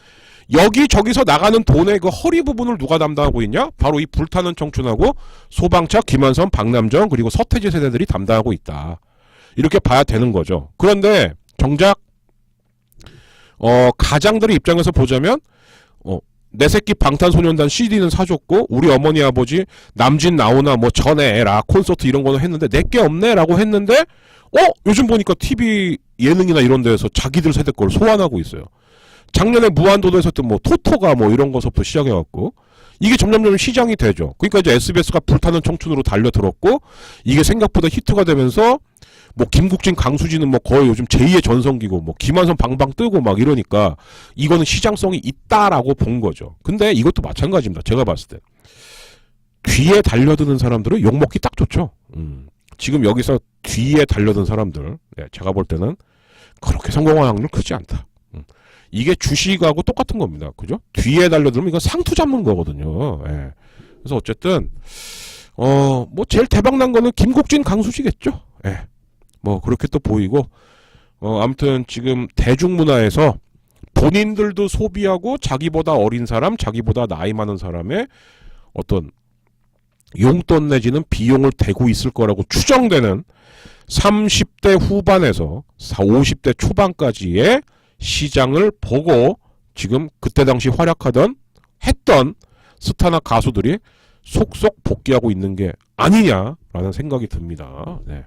여기저기서 나가는 돈의 그 허리 부분을 누가 담당하고 있냐? 바로 이 불타는 청춘하고 소방차, 김한선, 박남정 그리고 서태지 세대들이 담당하고 있다. 이렇게 봐야 되는 거죠. 그런데 정작 가장들의 입장에서 보자면 내 새끼 방탄소년단 CD는 사줬고 우리 어머니 아버지 남진 나오나 뭐 전해라 콘서트 이런 거는 했는데 내게 없네 라고 했는데 요즘 보니까 TV 예능이나 이런 데에서 자기들 세대 걸 소환하고 있어요. 작년에 무한도전에서 했던 뭐 토토가 뭐 이런 거서부터 시작해갖고 이게 점점 시장이 되죠. 그러니까 이제 SBS가 불타는 청춘으로 달려들었고 이게 생각보다 히트가 되면서 뭐 김국진, 강수지는 뭐 거의 요즘 제2의 전성기고 뭐 김한선 방방 뜨고 막 이러니까 이거는 시장성이 있다라고 본 거죠. 근데 이것도 마찬가지입니다. 제가 봤을 때 뒤에 달려드는 사람들은 욕먹기 딱 좋죠. 지금 여기서 뒤에 달려든 사람들 제가 볼 때는 그렇게 성공할 확률 크지 않다. 이게 주식하고 똑같은 겁니다. 그죠? 뒤에 달려들면 이건 상투 잡는 거거든요. 예. 그래서 어쨌든 뭐 제일 대박난 거는 김국진, 강수지겠죠. 예. 뭐 그렇게 또 보이고 아무튼 지금 대중문화에서 본인들도 소비하고 자기보다 어린 사람, 자기보다 나이 많은 사람의 어떤 용돈 내지는 비용을 대고 있을 거라고 추정되는 30대 후반에서 50대 초반까지의 시장을 보고 지금 그때 당시 했던 스타나 가수들이 속속 복귀하고 있는 게 아니냐라는 생각이 듭니다. 네.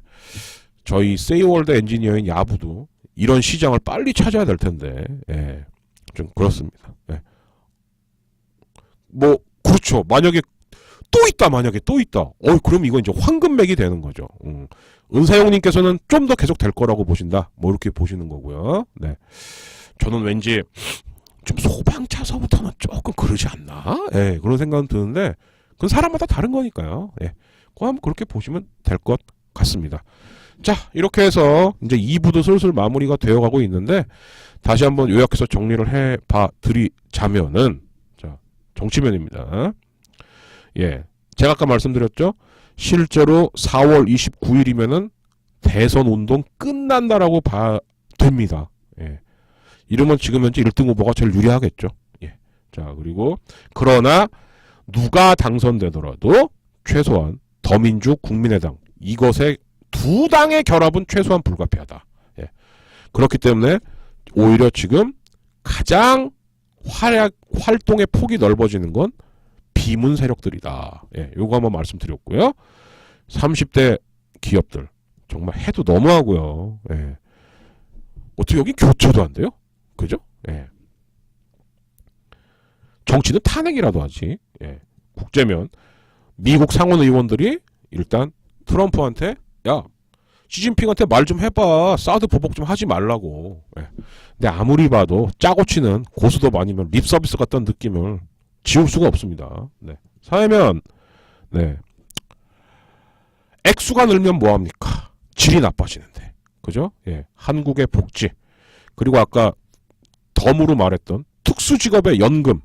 저희 세이월드 엔지니어인 야부도 이런 시장을 빨리 찾아야 될 텐데 좀 그렇습니다. 뭐 그렇죠. 만약에 또 있다. 그럼 이건 이제 황금맥이 되는 거죠. 은사영님께서는 좀 더 계속 될 거라고 보신다. 뭐 이렇게 보시는 거고요. 네. 저는 왠지 좀 소방차서부터는 조금 그러지 않나? 그런 생각은 드는데 그건 사람마다 다른 거니까요. 그거 한번 그렇게 보시면 될 것 같습니다. 자, 이렇게 해서 이제 2부도 슬슬 마무리가 되어가고 있는데 다시 한번 요약해서 정리를 해봐 드리자면은 자, 정치면입니다. 제가 아까 말씀드렸죠. 실제로 4월 29일이면은 대선 운동 끝난다라고 봐야 됩니다. 이러면 지금 현재 1등 후보가 제일 유리하겠죠. 자, 그리고 그러나 누가 당선되더라도 최소한 더민주, 국민의당 이것의 두 당의 결합은 최소한 불가피하다. 그렇기 때문에 오히려 지금 가장 활동의 폭이 넓어지는 건 비문 세력들이다. 요거 한번 말씀드렸고요. 30대 기업들 정말 해도 너무하고요. 어떻게 여기 교체도 안 돼요? 그죠? 정치는 탄핵이라도 하지. 국제면 미국 상원 의원들이 일단 트럼프한테 야 시진핑한테 말 좀 해봐. 사드 보복 좀 하지 말라고. 근데 아무리 봐도 짜고 치는 고수도 아니면 립서비스 같다는 느낌을 지울 수가 없습니다. 사회면 액수가 늘면 뭐합니까? 질이 나빠지는데. 그죠? 한국의 복지 그리고 아까 덤으로 말했던 특수직업의 연금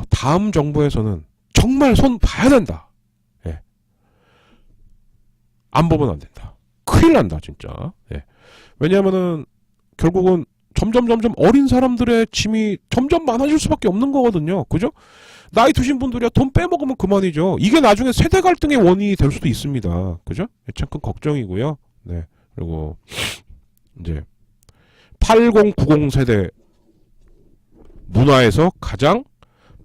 다음 정부에서는 정말 손 봐야 된다. 안 보면 안 된다. 큰일 난다 진짜. 왜냐하면은 결국은 점점 어린 사람들의 짐이 점점 많아질 수밖에 없는 거거든요. 그죠? 나이 드신 분들이야 돈 빼먹으면 그만이죠. 이게 나중에 세대 갈등의 원인이 될 수도 있습니다. 그죠? 참 큰 걱정이고요. 그리고 이제 8090 세대 문화에서 가장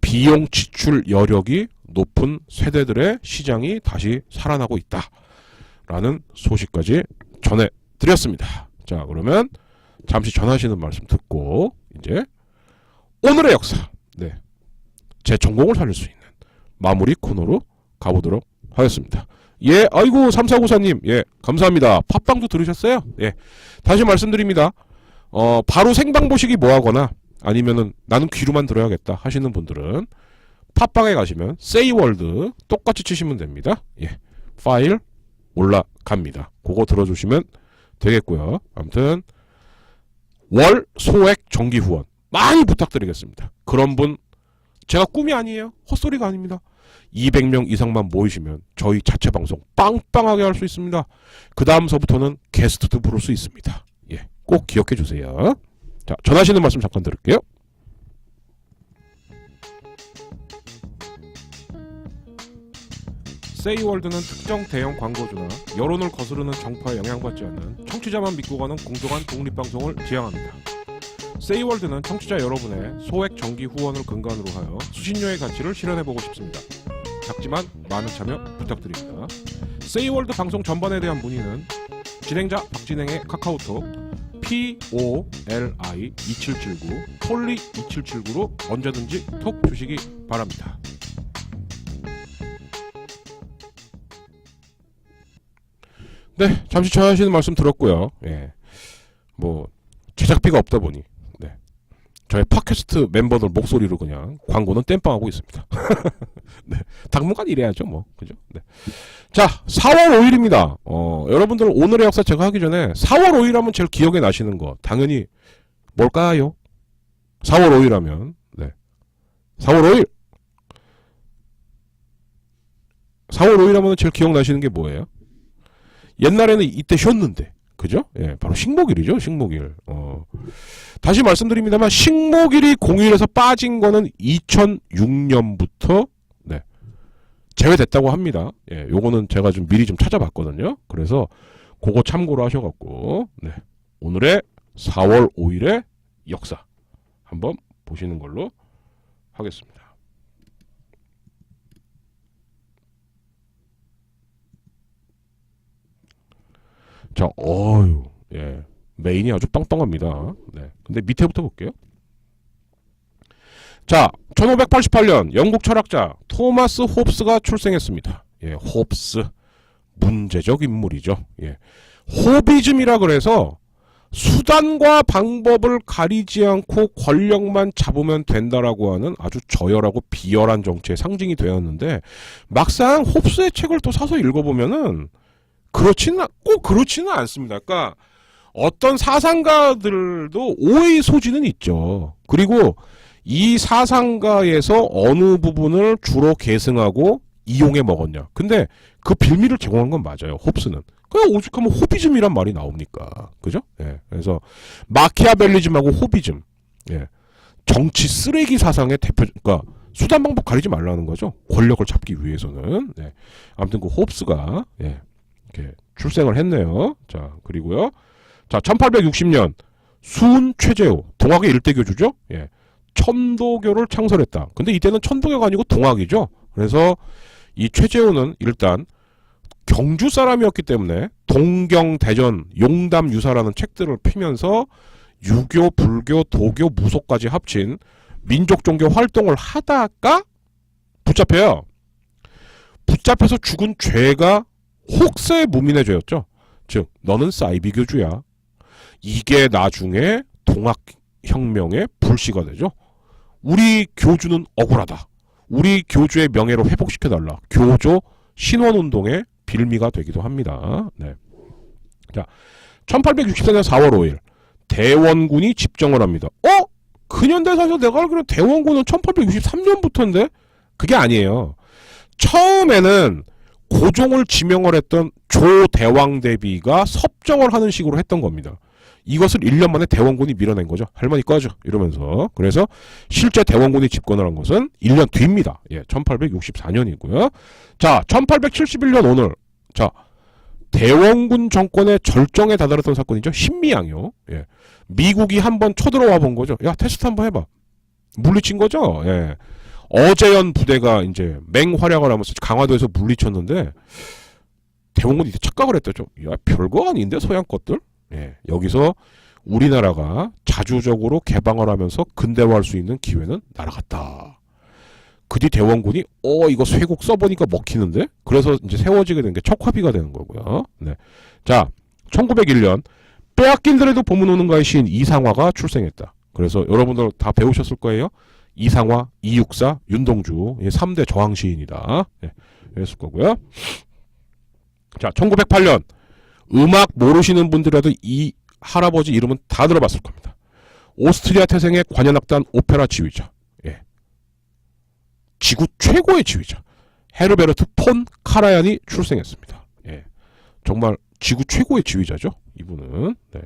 비용 지출 여력이 높은 세대들의 시장이 다시 살아나고 있다라는 소식까지 전해드렸습니다. 자, 그러면 잠시 전하시는 말씀 듣고 이제 오늘의 역사, 제 전공을 살릴 수 있는 마무리 코너로 가보도록 하겠습니다. 아이고 3494님, 감사합니다. 팟빵도 들으셨어요? 다시 말씀드립니다. 바로 생방 보시기 뭐하거나 아니면은 나는 귀로만 들어야겠다 하시는 분들은 팟빵에 가시면 세이월드 똑같이 치시면 됩니다. 파일 올라갑니다. 그거 들어주시면 되겠고요. 아무튼 월 소액 정기 후원 많이 부탁드리겠습니다. 그런 분 제가 꿈이 아니에요. 헛소리가 아닙니다. 200명 이상만 모이시면 저희 자체 방송 빵빵하게 할 수 있습니다. 그 다음서부터는 게스트도 부를 수 있습니다. 예, 꼭 기억해 주세요. 자, 전하시는 말씀 잠깐 들을게요. 세이월드는 특정 대형 광고주나 여론을 거스르는 정파에 영향받지 않는 청취자만 믿고 가는 공정한 독립방송을 지향합니다. 세이월드는 청취자 여러분의 소액 정기 후원을 근간으로 하여 수신료의 가치를 실현해보고 싶습니다. 작지만 많은 참여 부탁드립니다. 세이월드 방송 전반에 대한 문의는 진행자 박진행의 카카오톡 POLI2779 폴리2779로 언제든지 톡 주시기 바랍니다. 네, 잠시 전하시는 말씀 들었고요. 예, 뭐 제작비가 없다 보니 저희 팟캐스트 멤버들 목소리로 그냥 광고는 땜빵하고 있습니다. 네, 당분간 이래야죠, 뭐. 그죠? 네. 자, 4월 5일입니다. 여러분들 오늘의 역사 제가 하기 전에 4월 5일 하면 제일 기억에 나시는 거 당연히 뭘까요? 4월 5일 하면 4월 5일 4월 5일 하면 제일 기억나시는 게 뭐예요? 옛날에는 이때 쉬었는데 그죠? 예, 바로 식목일이죠, 식목일. 다시 말씀드립니다만, 식목일이 공휴일에서 빠진 거는 2006년부터, 제외됐다고 합니다. 예, 요거는 제가 좀 미리 좀 찾아봤거든요. 그래서, 그거 참고로 하셔갖고, 오늘의 4월 5일의 역사, 한번 보시는 걸로 하겠습니다. 자, 예. 메인이 아주 빵빵합니다. 네. 근데 밑에부터 볼게요. 자, 1588년 영국 철학자 토마스 홉스가 출생했습니다. 예, 홉스. 문제적 인물이죠. 예. 호비즘이라 그래서 수단과 방법을 가리지 않고 권력만 잡으면 된다라고 하는 아주 저열하고 비열한 정치의 상징이 되었는데, 막상 홉스의 책을 또 사서 읽어보면은 꼭 그렇지는 않습니다. 그러니까 어떤 사상가들도 오해의 소지는 있죠. 그리고 이 사상가에서 어느 부분을 주로 계승하고 이용해 먹었냐. 근데 그 빌미를 제공한 건 맞아요. 홉스는. 그냥 오죽하면 호비즘이란 말이 나옵니까? 그죠? 예. 그래서 마키아벨리즘하고 호비즘. 예. 정치 쓰레기 사상의 대표, 그러니까 수단 방법 가리지 말라는 거죠. 권력을 잡기 위해서는. 네. 아무튼 그 홉스가 이렇게 출생을 했네요. 자, 그리고요. 자, 1860년 수은 최재호, 동학의 일대 교주죠. 예. 천도교를 창설했다. 근데 이때는 천도교가 아니고 동학이죠. 그래서 이 최재호는 일단 경주 사람이었기 때문에 동경대전, 용담유사라는 책들을 피면서 유교, 불교, 도교, 무속까지 합친 민족 종교 활동을 하다가 붙잡혀요. 붙잡혀서 죽은 죄가 혹세 무민의 죄였죠. 즉 너는 사이비교주야. 이게 나중에 동학혁명의 불씨가 되죠. 우리 교주는 억울하다. 우리 교주의 명예를 회복시켜달라. 교조 신원운동의 빌미가 되기도 합니다. 네. 자, 1864년 4월 5일 대원군이 집정을 합니다. 근현대사에서 내가 알기로 대원군은 1863년부터인데 그게 아니에요. 처음에는 고종을 지명을 했던 조대왕대비가 섭정을 하는 식으로 했던 겁니다. 이것을 1년 만에 대원군이 밀어낸 거죠. 할머니 꺼져 이러면서. 그래서 실제 대원군이 집권을 한 것은 1년 뒤입니다. 예, 1864년이고요. 자, 1871년 오늘. 자, 대원군 정권의 절정에 다다랐던 사건이죠. 신미양요. 예. 미국이 한번 쳐들어와 본 거죠. 야, 테스트 한번 해봐. 물리친 거죠. 예. 어재현 부대가 이제 맹활약을 하면서 강화도에서 물리쳤는데 대원군이 이제 착각을 했대죠. 야, 별거 아닌데 서양 것들. 예. 여기서 우리나라가 자주적으로 개방을 하면서 근대화할 수 있는 기회는 날아갔다. 그 뒤 대원군이 이거 쇠국 써보니까 먹히는데? 그래서 이제 세워지게 된 게 척화비가 되는 거고요. 네. 자, 1901년 빼앗긴 들에도 봄은 오는가의 시인 이상화가 출생했다. 그래서 여러분들 다 배우셨을 거예요. 이상화, 이육사, 윤동주 3대 저항 시인이다. 네. 이랬을 거고요. 자, 1908년 음악 모르시는 분들이라도 이 할아버지 이름은 다 들어봤을 겁니다. 오스트리아 태생의 관현악단 오페라 지휘자. 예. 지구 최고의 지휘자. 헤르베르트 폰 카라얀이 출생했습니다. 예. 정말 지구 최고의 지휘자죠. 이분은. 네.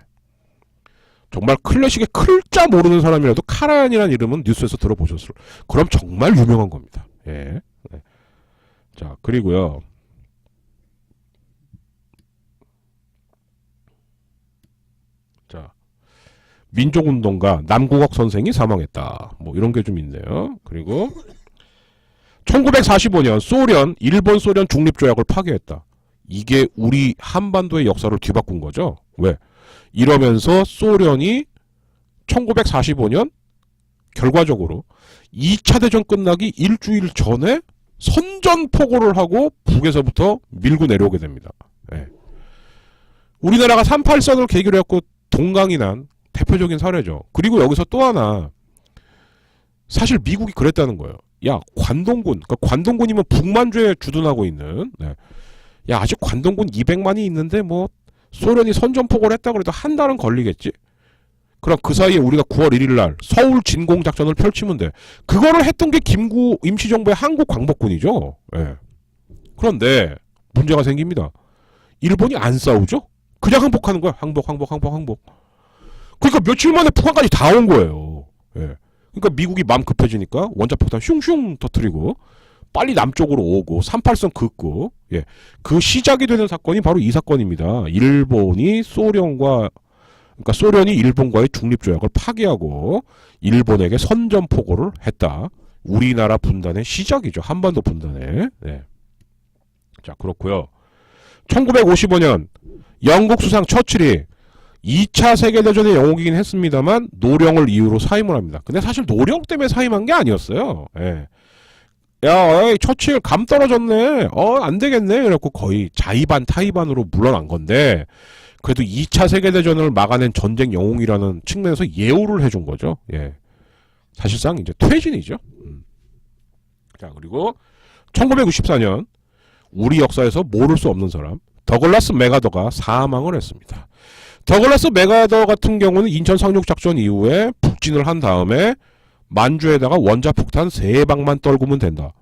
정말 클래식의 클자 모르는 사람이라도 카라얀이라는 이름은 뉴스에서 들어보셨을. 그럼 정말 유명한 겁니다. 예. 네. 자, 그리고요. 자, 민족운동가 남국억 선생이 사망했다. 뭐 이런 게 좀 있네요. 그리고 1945년 소련, 일본 소련 중립조약을 파기했다. 이게 우리 한반도의 역사를 뒤바꾼 거죠. 왜? 이러면서 소련이 1945년 결과적으로 2차 대전 끝나기 일주일 전에 선전포고를 하고 북에서부터 밀고 내려오게 됩니다. 예. 우리나라가 38선을 계기로 해서 동강이 난 대표적인 사례죠. 그리고 여기서 또 하나, 사실 미국이 그랬다는 거예요. 야, 관동군, 그러니까 관동군이면 북만주에 주둔하고 있는, 네. 야, 아직 관동군 200만이 있는데 뭐 소련이 선전포고를 했다 그래도 한 달은 걸리겠지? 그럼 그 사이에 우리가 9월 1일 날 서울 진공작전을 펼치면 돼. 그거를 했던 게 김구 임시정부의 한국광복군이죠. 예. 그런데 문제가 생깁니다. 일본이 안 싸우죠? 그냥 항복하는 거야. 항복. 그러니까 며칠 만에 북한까지 다 온 거예요. 예. 그러니까 미국이 마음 급해지니까 원자폭탄 슝슝 터뜨리고 빨리 남쪽으로 오고 38선 긋고, 예. 그 시작이 되는 사건이 바로 이 사건입니다. 일본이 그러니까 소련이 일본과의 중립조약을 파기하고 일본에게 선전포고를 했다. 우리나라 분단의 시작이죠. 한반도 분단의. 네. 자, 그렇고요. 1955년 영국 수상 처칠이 2차 세계대전의 영웅이긴 했습니다만 노령을 이유로 사임을 합니다. 근데 사실 노령 때문에 사임한 게 아니었어요. 예. 야, 어이, 처칠 감 떨어졌네. 안 되겠네. 그래갖고 거의 자의반 타의반으로 물러난 건데, 그래도 2차 세계대전을 막아낸 전쟁 영웅이라는 측면에서 예우를 해준 거죠. 예. 사실상 이제 퇴진이죠. 자, 그리고 1964년 우리 역사에서 모를 수 없는 사람 더글라스 맥아더가 사망을 했습니다. 더글라스 맥아더 같은 경우는 인천 상륙작전 이후에 북진을 한 다음에 만주에다가 원자폭탄 3방만 떨구면 된다.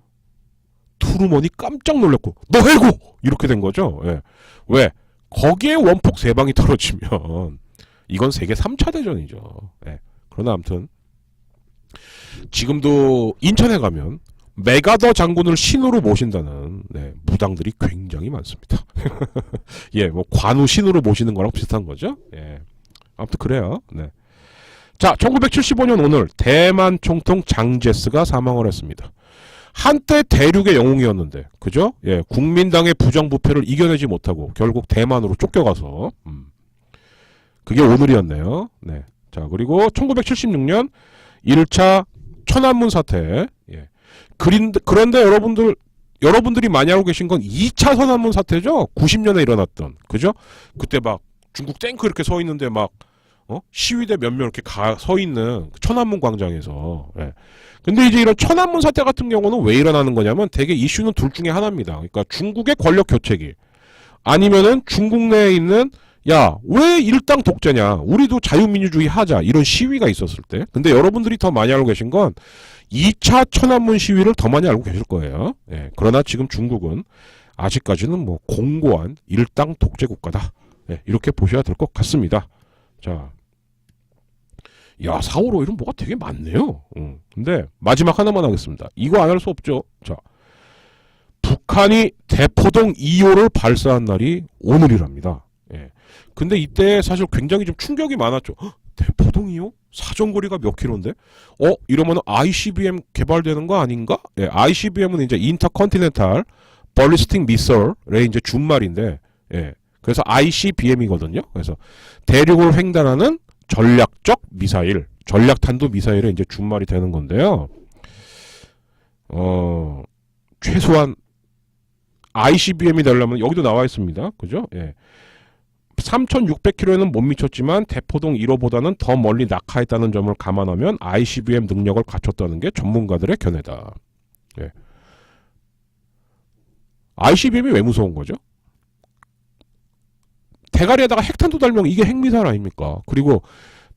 트루먼이 깜짝 놀랐고 너 해고! 이렇게 된 거죠. 예. 왜? 거기에 원폭 3방이 떨어지면 이건 세계 3차 대전이죠. 예. 그러나 아무튼 지금도 인천에 가면 맥아더 장군을 신으로 모신다는, 네, 무당들이 굉장히 많습니다. 예, 뭐 관우 신으로 모시는 거랑 비슷한 거죠. 예. 아무튼 그래요. 네. 자, 1975년 오늘 대만 총통 장제스가 사망을 했습니다. 한때 대륙의 영웅이었는데, 그죠? 예, 국민당의 부정부패를 이겨내지 못하고 결국 대만으로 쫓겨가서, 그게 오늘이었네요. 네. 자, 그리고 1976년 1차 천안문 사태. 예. 그런데 여러분들이 많이 알고 계신 건 2차 천안문 사태죠? 90년에 일어났던, 그죠? 그때 막 중국 탱크 이렇게 서 있는데 막, 시위대 몇몇 이렇게 서 있는 천안문 광장에서. 예. 근데 이제 이런 천안문 사태 같은 경우는 왜 일어나는 거냐면 되게 이슈는 둘 중에 하나입니다. 그러니까 중국의 권력 교체기 아니면은 중국 내에 있는 야, 왜 일당 독재냐? 우리도 자유민주주의 하자. 이런 시위가 있었을 때. 근데 여러분들이 더 많이 알고 계신 건 2차 천안문 시위를 더 많이 알고 계실 거예요. 예. 그러나 지금 중국은 아직까지는 뭐 공고한 일당 독재 국가다. 예. 이렇게 보셔야 될 것 같습니다. 자. 야, 4.15일은 뭐가 되게 많네요. 근데 마지막 하나만 하겠습니다. 이거 안 할 수 없죠. 자, 북한이 대포동 2호를 발사한 날이 오늘이랍니다. 예. 근데 이때 사실 굉장히 좀 충격이 많았죠. 대포동 2호? 사정거리가 몇 킬로인데? 이러면 ICBM 개발되는 거 아닌가? 예, ICBM은 이제 인터컨티넨탈 벌리스틱 미설의 이제 준말인데, 예. 그래서 ICBM이거든요. 그래서 대륙을 횡단하는 전략적 미사일, 전략탄도 미사일의 이제 준말이 되는 건데요. 최소한 ICBM이 되려면 여기도 나와 있습니다. 그죠? 예. 3,600km에는 못 미쳤지만 대포동 1호보다는 더 멀리 낙하했다는 점을 감안하면 ICBM 능력을 갖췄다는 게 전문가들의 견해다. 예. ICBM이 왜 무서운 거죠? 대가리에다가 핵탄두 달면 이게 핵미사일 아닙니까? 그리고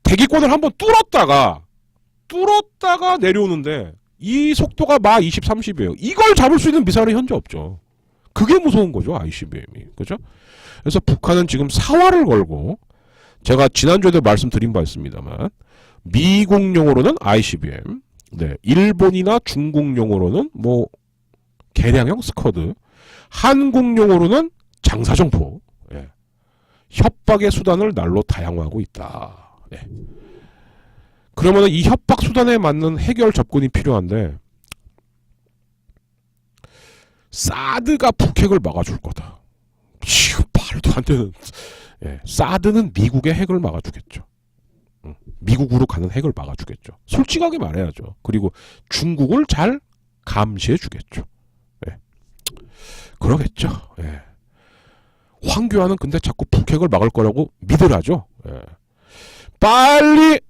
대기권을 한번 뚫었다가 내려오는데 이 속도가 마 20, 30이에요. 이걸 잡을 수 있는 미사일은 현재 없죠. 그게 무서운 거죠, ICBM이. 그죠? 그래서 북한은 지금 사활을 걸고, 제가 지난주에도 말씀드린 바 있습니다만, 미국용으로는 ICBM, 네, 일본이나 중국용으로는 뭐 개량형 스커드, 한국용으로는 장사정포, 예. 협박의 수단을 날로 다양화하고 있다. 예. 그러면 이 협박 수단에 맞는 해결 접근이 필요한데, 사드가 북핵을 막아줄 거다. 말도 안 되는. 예. 사드는 미국의 핵을 막아주겠죠. 미국으로 가는 핵을 막아주겠죠. 솔직하게 말해야죠. 그리고 중국을 잘 감시해주겠죠. 예. 그러겠죠. 예. 황교안은 근데 자꾸 북핵을 막을 거라고 믿으라죠. 예. 빨리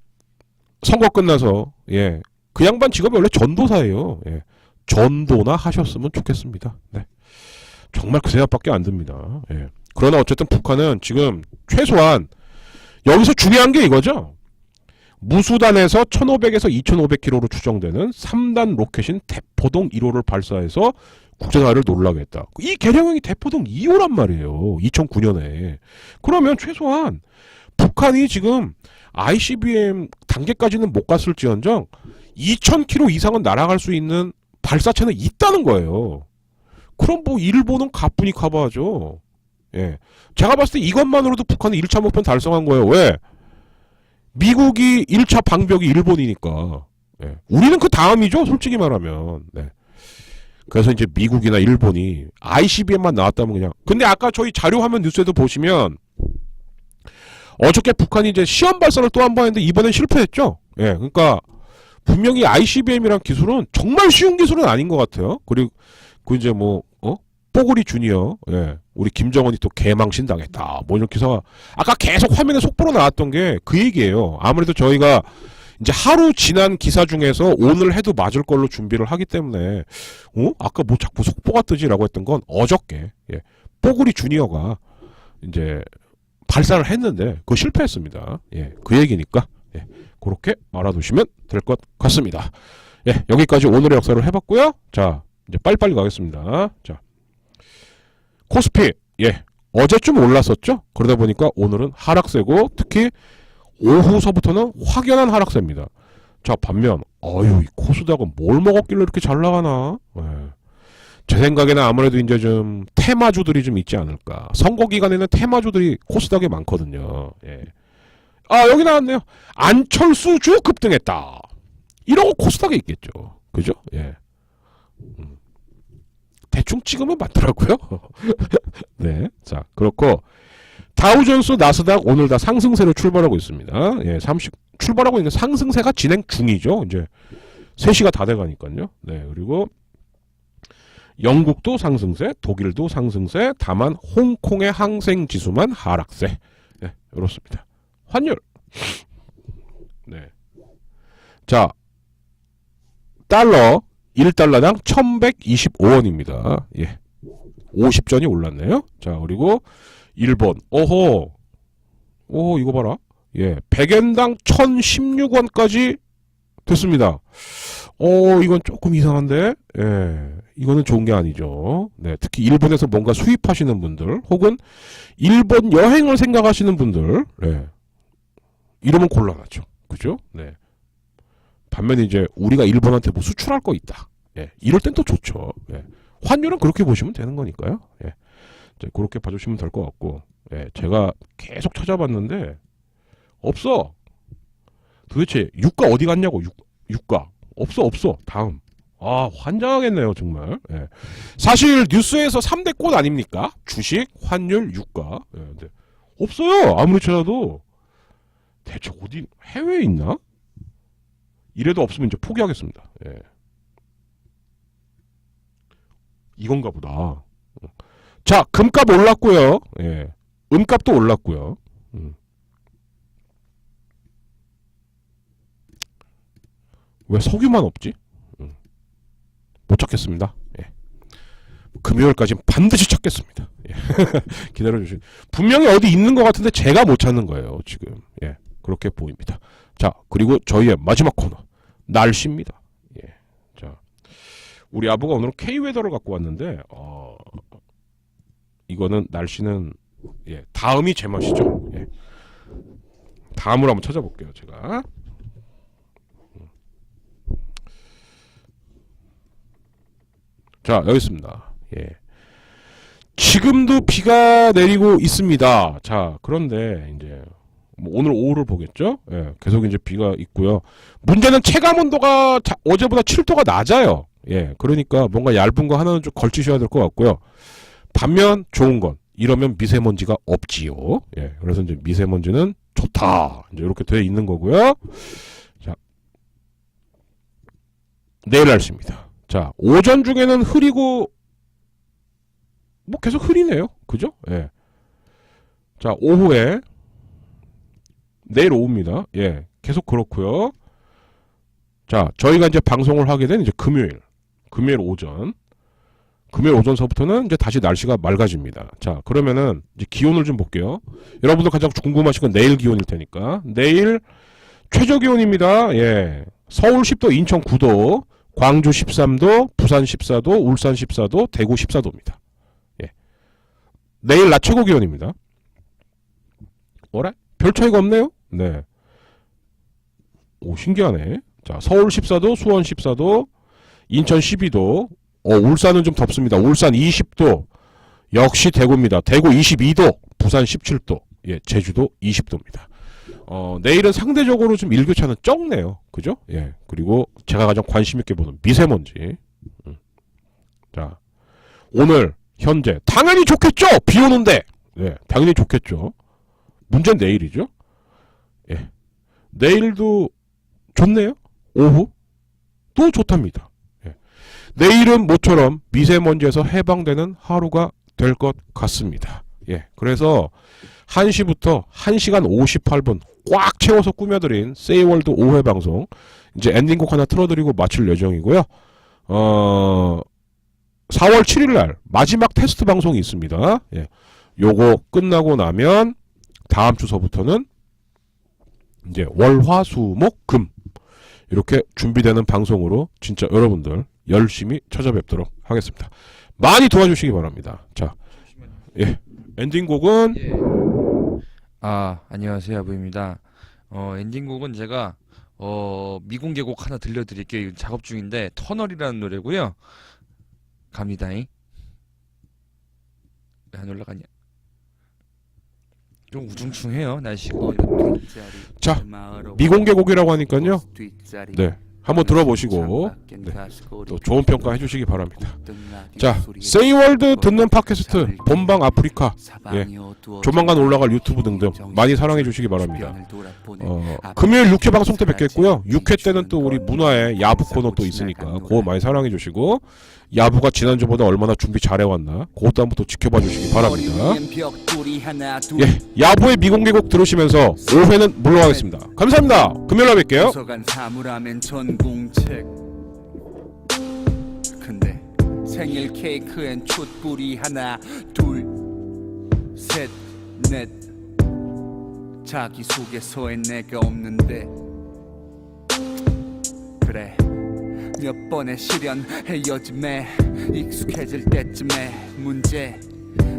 선거 끝나서, 예. 그 양반 직업이 원래 전도사예요. 예. 전도나 하셨으면 좋겠습니다. 네. 정말 그 생각밖에 안 듭니다. 예. 그러나 어쨌든 북한은 지금 최소한 여기서 중요한 게 이거죠. 무수단에서 1500에서 2500km로 추정되는 3단 로켓인 대포동 1호를 발사해서 국제사회를 놀라게 했다. 이 개량형이 대포동 2호란 말이에요. 2009년에. 그러면 최소한 북한이 지금 ICBM 단계까지는 못 갔을지언정 2000km 이상은 날아갈 수 있는 발사체는 있다는 거예요. 그럼 뭐 일본은 가뿐히 커버하죠. 예. 제가 봤을 때 이것만으로도 북한은 1차 목표는 달성한 거예요. 왜? 미국이 1차 방벽이 일본이니까. 예. 우리는 그 다음이죠. 솔직히 말하면. 네. 그래서 이제 미국이나 일본이 ICBM만 나왔다면 그냥. 근데 아까 저희 자료 화면 뉴스에도 보시면 어저께 북한이 이제 시험 발사를 또 한 번 했는데 이번엔 실패했죠. 예. 그러니까 분명히 ICBM이란 기술은 정말 쉬운 기술은 아닌 것 같아요. 그리고 그 이제 뭐 뽀글이 주니어, 예, 우리 김정은이 또 개망신 당했다. 뭐 이런 기사가 아까 계속 화면에 속보로 나왔던 게 그 얘기예요. 아무래도 저희가 이제 하루 지난 기사 중에서 오늘 해도 맞을 걸로 준비를 하기 때문에 아까 뭐 자꾸 속보가 뜨지라고 했던 건 어저께, 예, 뽀글이 주니어가 이제 발사를 했는데 그거 실패했습니다. 예, 그 얘기니까 예, 그렇게 알아두시면 될 것 같습니다. 예, 여기까지 오늘의 역사를 해봤고요. 자, 이제 빨리빨리 가겠습니다. 자, 코스피, 예, 어제쯤 올랐었죠. 그러다 보니까 오늘은 하락세고 특히 오후서부터는 확연한 하락세입니다. 자, 반면 이 코스닥은 뭘 먹었길래 이렇게 잘 나가나? 예. 제 생각에는 아무래도 이제 좀 테마주들이 좀 있지 않을까. 선거 기간에는 테마주들이 코스닥에 많거든요. 예. 아, 여기 나왔네요. 안철수주 급등했다. 이러고 코스닥에 있겠죠. 그죠? 예. 대충 찍으면 맞더라고요. 네. 자, 그렇고 다우존스, 나스닥 오늘 다 상승세로 출발하고 있습니다. 예, 출발하고 있는 상승세가 진행 중이죠. 이제 3시가 다 돼가니까요. 네, 그리고 영국도 상승세, 독일도 상승세, 다만 홍콩의 항생지수만 하락세. 네, 이렇습니다. 환율. 네. 자, 달러 1달러당 1125원입니다. 예. 50전이 올랐네요. 자, 그리고 일본. 오호, 이거 봐라. 예. 100엔당 1016원까지 됐습니다. 이건 조금 이상한데, 예. 이거는 좋은 게 아니죠. 네. 특히 일본에서 뭔가 수입하시는 분들, 혹은 일본 여행을 생각하시는 분들, 예. 이러면 곤란하죠. 그죠? 네. 반면에 이제 우리가 일본한테 뭐 수출할 거 있다. 예. 이럴 땐 또 좋죠. 예. 환율은 그렇게 보시면 되는 거니까요. 예. 이제 그렇게 봐주시면 될 것 같고, 예. 제가 계속 찾아봤는데 없어. 도대체 유가 어디 갔냐고. 유가 없어. 다음. 환장하겠네요 정말. 예. 사실 뉴스에서 3대 꽃 아닙니까? 주식, 환율, 유가. 예. 근데 없어요. 아무리 찾아도. 대체 어디 해외에 있나? 이래도 없으면 이제 포기하겠습니다. 예. 이건가 보다. 자, 금값 올랐고요. 예. 은값도 올랐고요. 왜 석유만 없지? 못 찾겠습니다. 예. 금요일까지는 반드시 찾겠습니다. 예. 기다려주시고 분명히 어디 있는 것 같은데 제가 못 찾는 거예요 지금. 예, 그렇게 보입니다. 자, 그리고 저희의 마지막 코너 날씨입니다. 예, 자, 우리 아부가 오늘 K웨더를 갖고 왔는데 이거는 날씨는 예, 다음이 제맛이죠. 예. 다음으로 한번 찾아볼게요 제가. 자, 여기 있습니다. 예. 지금도 비가 내리고 있습니다. 자, 그런데 이제 뭐 오늘 오후를 보겠죠? 예, 계속 이제 비가 있고요. 문제는 체감 온도가 어제보다 7도가 낮아요. 예, 그러니까 뭔가 얇은 거 하나는 좀 걸치셔야 될 것 같고요. 반면 좋은 건 이러면 미세먼지가 없지요. 예, 그래서 이제 미세먼지는 좋다. 이제 이렇게 돼 있는 거고요. 자, 내일 날씨입니다. 자, 오전 중에는 흐리고 뭐 계속 흐리네요. 그죠? 예. 자, 오후에 내일 오후입니다. 예. 계속 그렇고요. 자, 저희가 이제 방송을 하게 된 이제 금요일 오전서부터는 이제 다시 날씨가 맑아집니다. 자, 그러면은 이제 기온을 좀 볼게요. 여러분들 가장 궁금하신 건 내일 기온일 테니까. 내일 최저 기온입니다. 예. 서울 10도, 인천 9도, 광주 13도, 부산 14도, 울산 14도, 대구 14도입니다. 예. 내일 낮 최고 기온입니다. 뭐래? 별 차이가 없네요? 네. 오, 신기하네. 자, 서울 14도, 수원 14도, 인천 12도, 울산은 좀 덥습니다. 울산 20도, 역시 대구입니다. 대구 22도, 부산 17도, 예, 제주도 20도입니다. 내일은 상대적으로 좀 일교차는 적네요. 그죠? 예. 그리고 제가 가장 관심 있게 보는 미세먼지. 자, 오늘 현재 당연히 좋겠죠. 비 오는데. 네, 당연히 좋겠죠. 문제는 내일이죠. 예. 내일도 좋네요. 오후 또 좋답니다. 예. 내일은 모처럼 미세먼지에서 해방되는 하루가 될 것 같습니다. 예. 그래서 1시부터 1시간 58분 꽉 채워서 꾸며드린 세이월드 5회 방송 이제 엔딩곡 하나 틀어드리고 마칠 예정이고요. 4월 7일날 마지막 테스트 방송이 있습니다. 예. 요거 끝나고 나면 다음 주서부터는 이제 월, 화, 수, 목, 금 이렇게 준비되는 방송으로 진짜 여러분들 열심히 찾아뵙도록 하겠습니다. 많이 도와주시기 바랍니다. 자, 예. 엔딩곡은 안녕하세요, 아부입니다. 엔딩곡은 제가 미공개곡 하나 들려드릴게요. 작업 중인데 터널이라는 노래고요. 갑니다잉. 왜 안 올라가냐? 좀 우중충해요, 날씨가. 자, 미공개곡이라고 하니까요. 네, 한번 들어보시고 네, 또 좋은 평가 해주시기 바랍니다. 자, 세이월드 듣는 팟캐스트 본방 아프리카, 예, 조만간 올라갈 유튜브 등등 많이 사랑해 주시기 바랍니다. 금요일 6회 방송 때 뵙겠고요. 6회 때는 또 우리 문화의 야부 코너 또 있으니까 그거 많이 사랑해 주시고, 야부가 지난주보다 얼마나 준비 잘해왔나 그것도 한번 또 지켜봐 주시기 바랍니다. 예, 야부의 미공개곡 들으시면서 5회는 물러가겠습니다. 감사합니다. 금요일에 뵐게요. 근데 생일 케이크엔 촛불이 하나 둘 셋 넷 자기소개서에 내가 없는데 그래 몇 번의 시련 헤어짐에 익숙해질 때쯤에 문제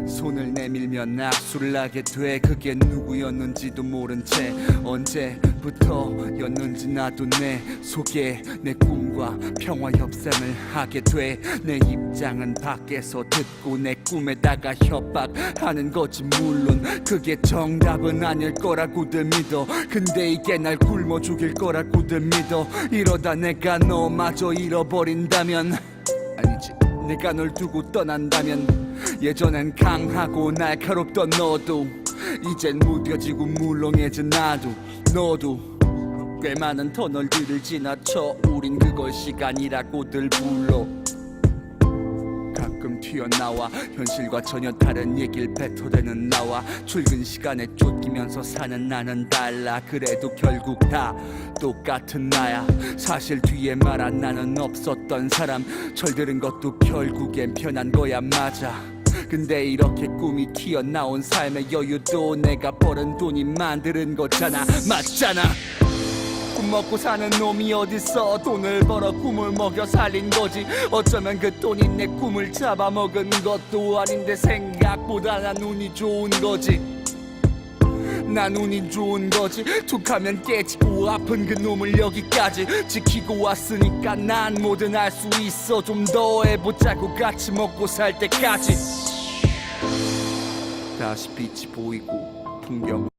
손을 내밀면 악수를 하게 돼. 그게 누구였는지도 모른 채 언제부터였는지 나도 내 속에 내 꿈과 평화 협상을 하게 돼. 내 입장은 밖에서 듣고 내 꿈에다가 협박하는 거지. 물론 그게 정답은 아닐 거라고들 믿어. 근데 이게 날 굶어 죽일 거라고들 믿어. 이러다 내가 너마저 잃어버린다면, 아니지, 내가 널 두고 떠난다면, 예전엔 강하고 날카롭던 너도 이젠 무뎌지고 물렁해진 나도 너도 꽤 많은 터널들을 지나쳐 우린 그걸 시간이라고들 불러. 가끔 튀어나와 현실과 전혀 다른 얘길 뱉어대는 나와 출근 시간에 쫓기면서 사는 나는 달라 그래도 결국 다 똑같은 나야 사실 뒤에 말한 나는 없었던 사람 철들은 것도 결국엔 편한 거야 맞아 근데 이렇게 꿈이 튀어나온 삶의 여유도 내가 벌은 돈이 만드는 거잖아 맞잖아 꿈 먹고 사는 놈이 어딨어 돈을 벌어 꿈을 먹여 살린 거지 어쩌면 그 돈이 내 꿈을 잡아먹은 것도 아닌데 생각보다 난 운이 좋은 거지 난 운이 좋은 거지 툭하면 깨지고 아픈 그 놈을 여기까지 지키고 왔으니까 난 뭐든 할 수 있어 좀 더 해보자고 같이 먹고 살 때까지 다시 빛이 보이고 풍경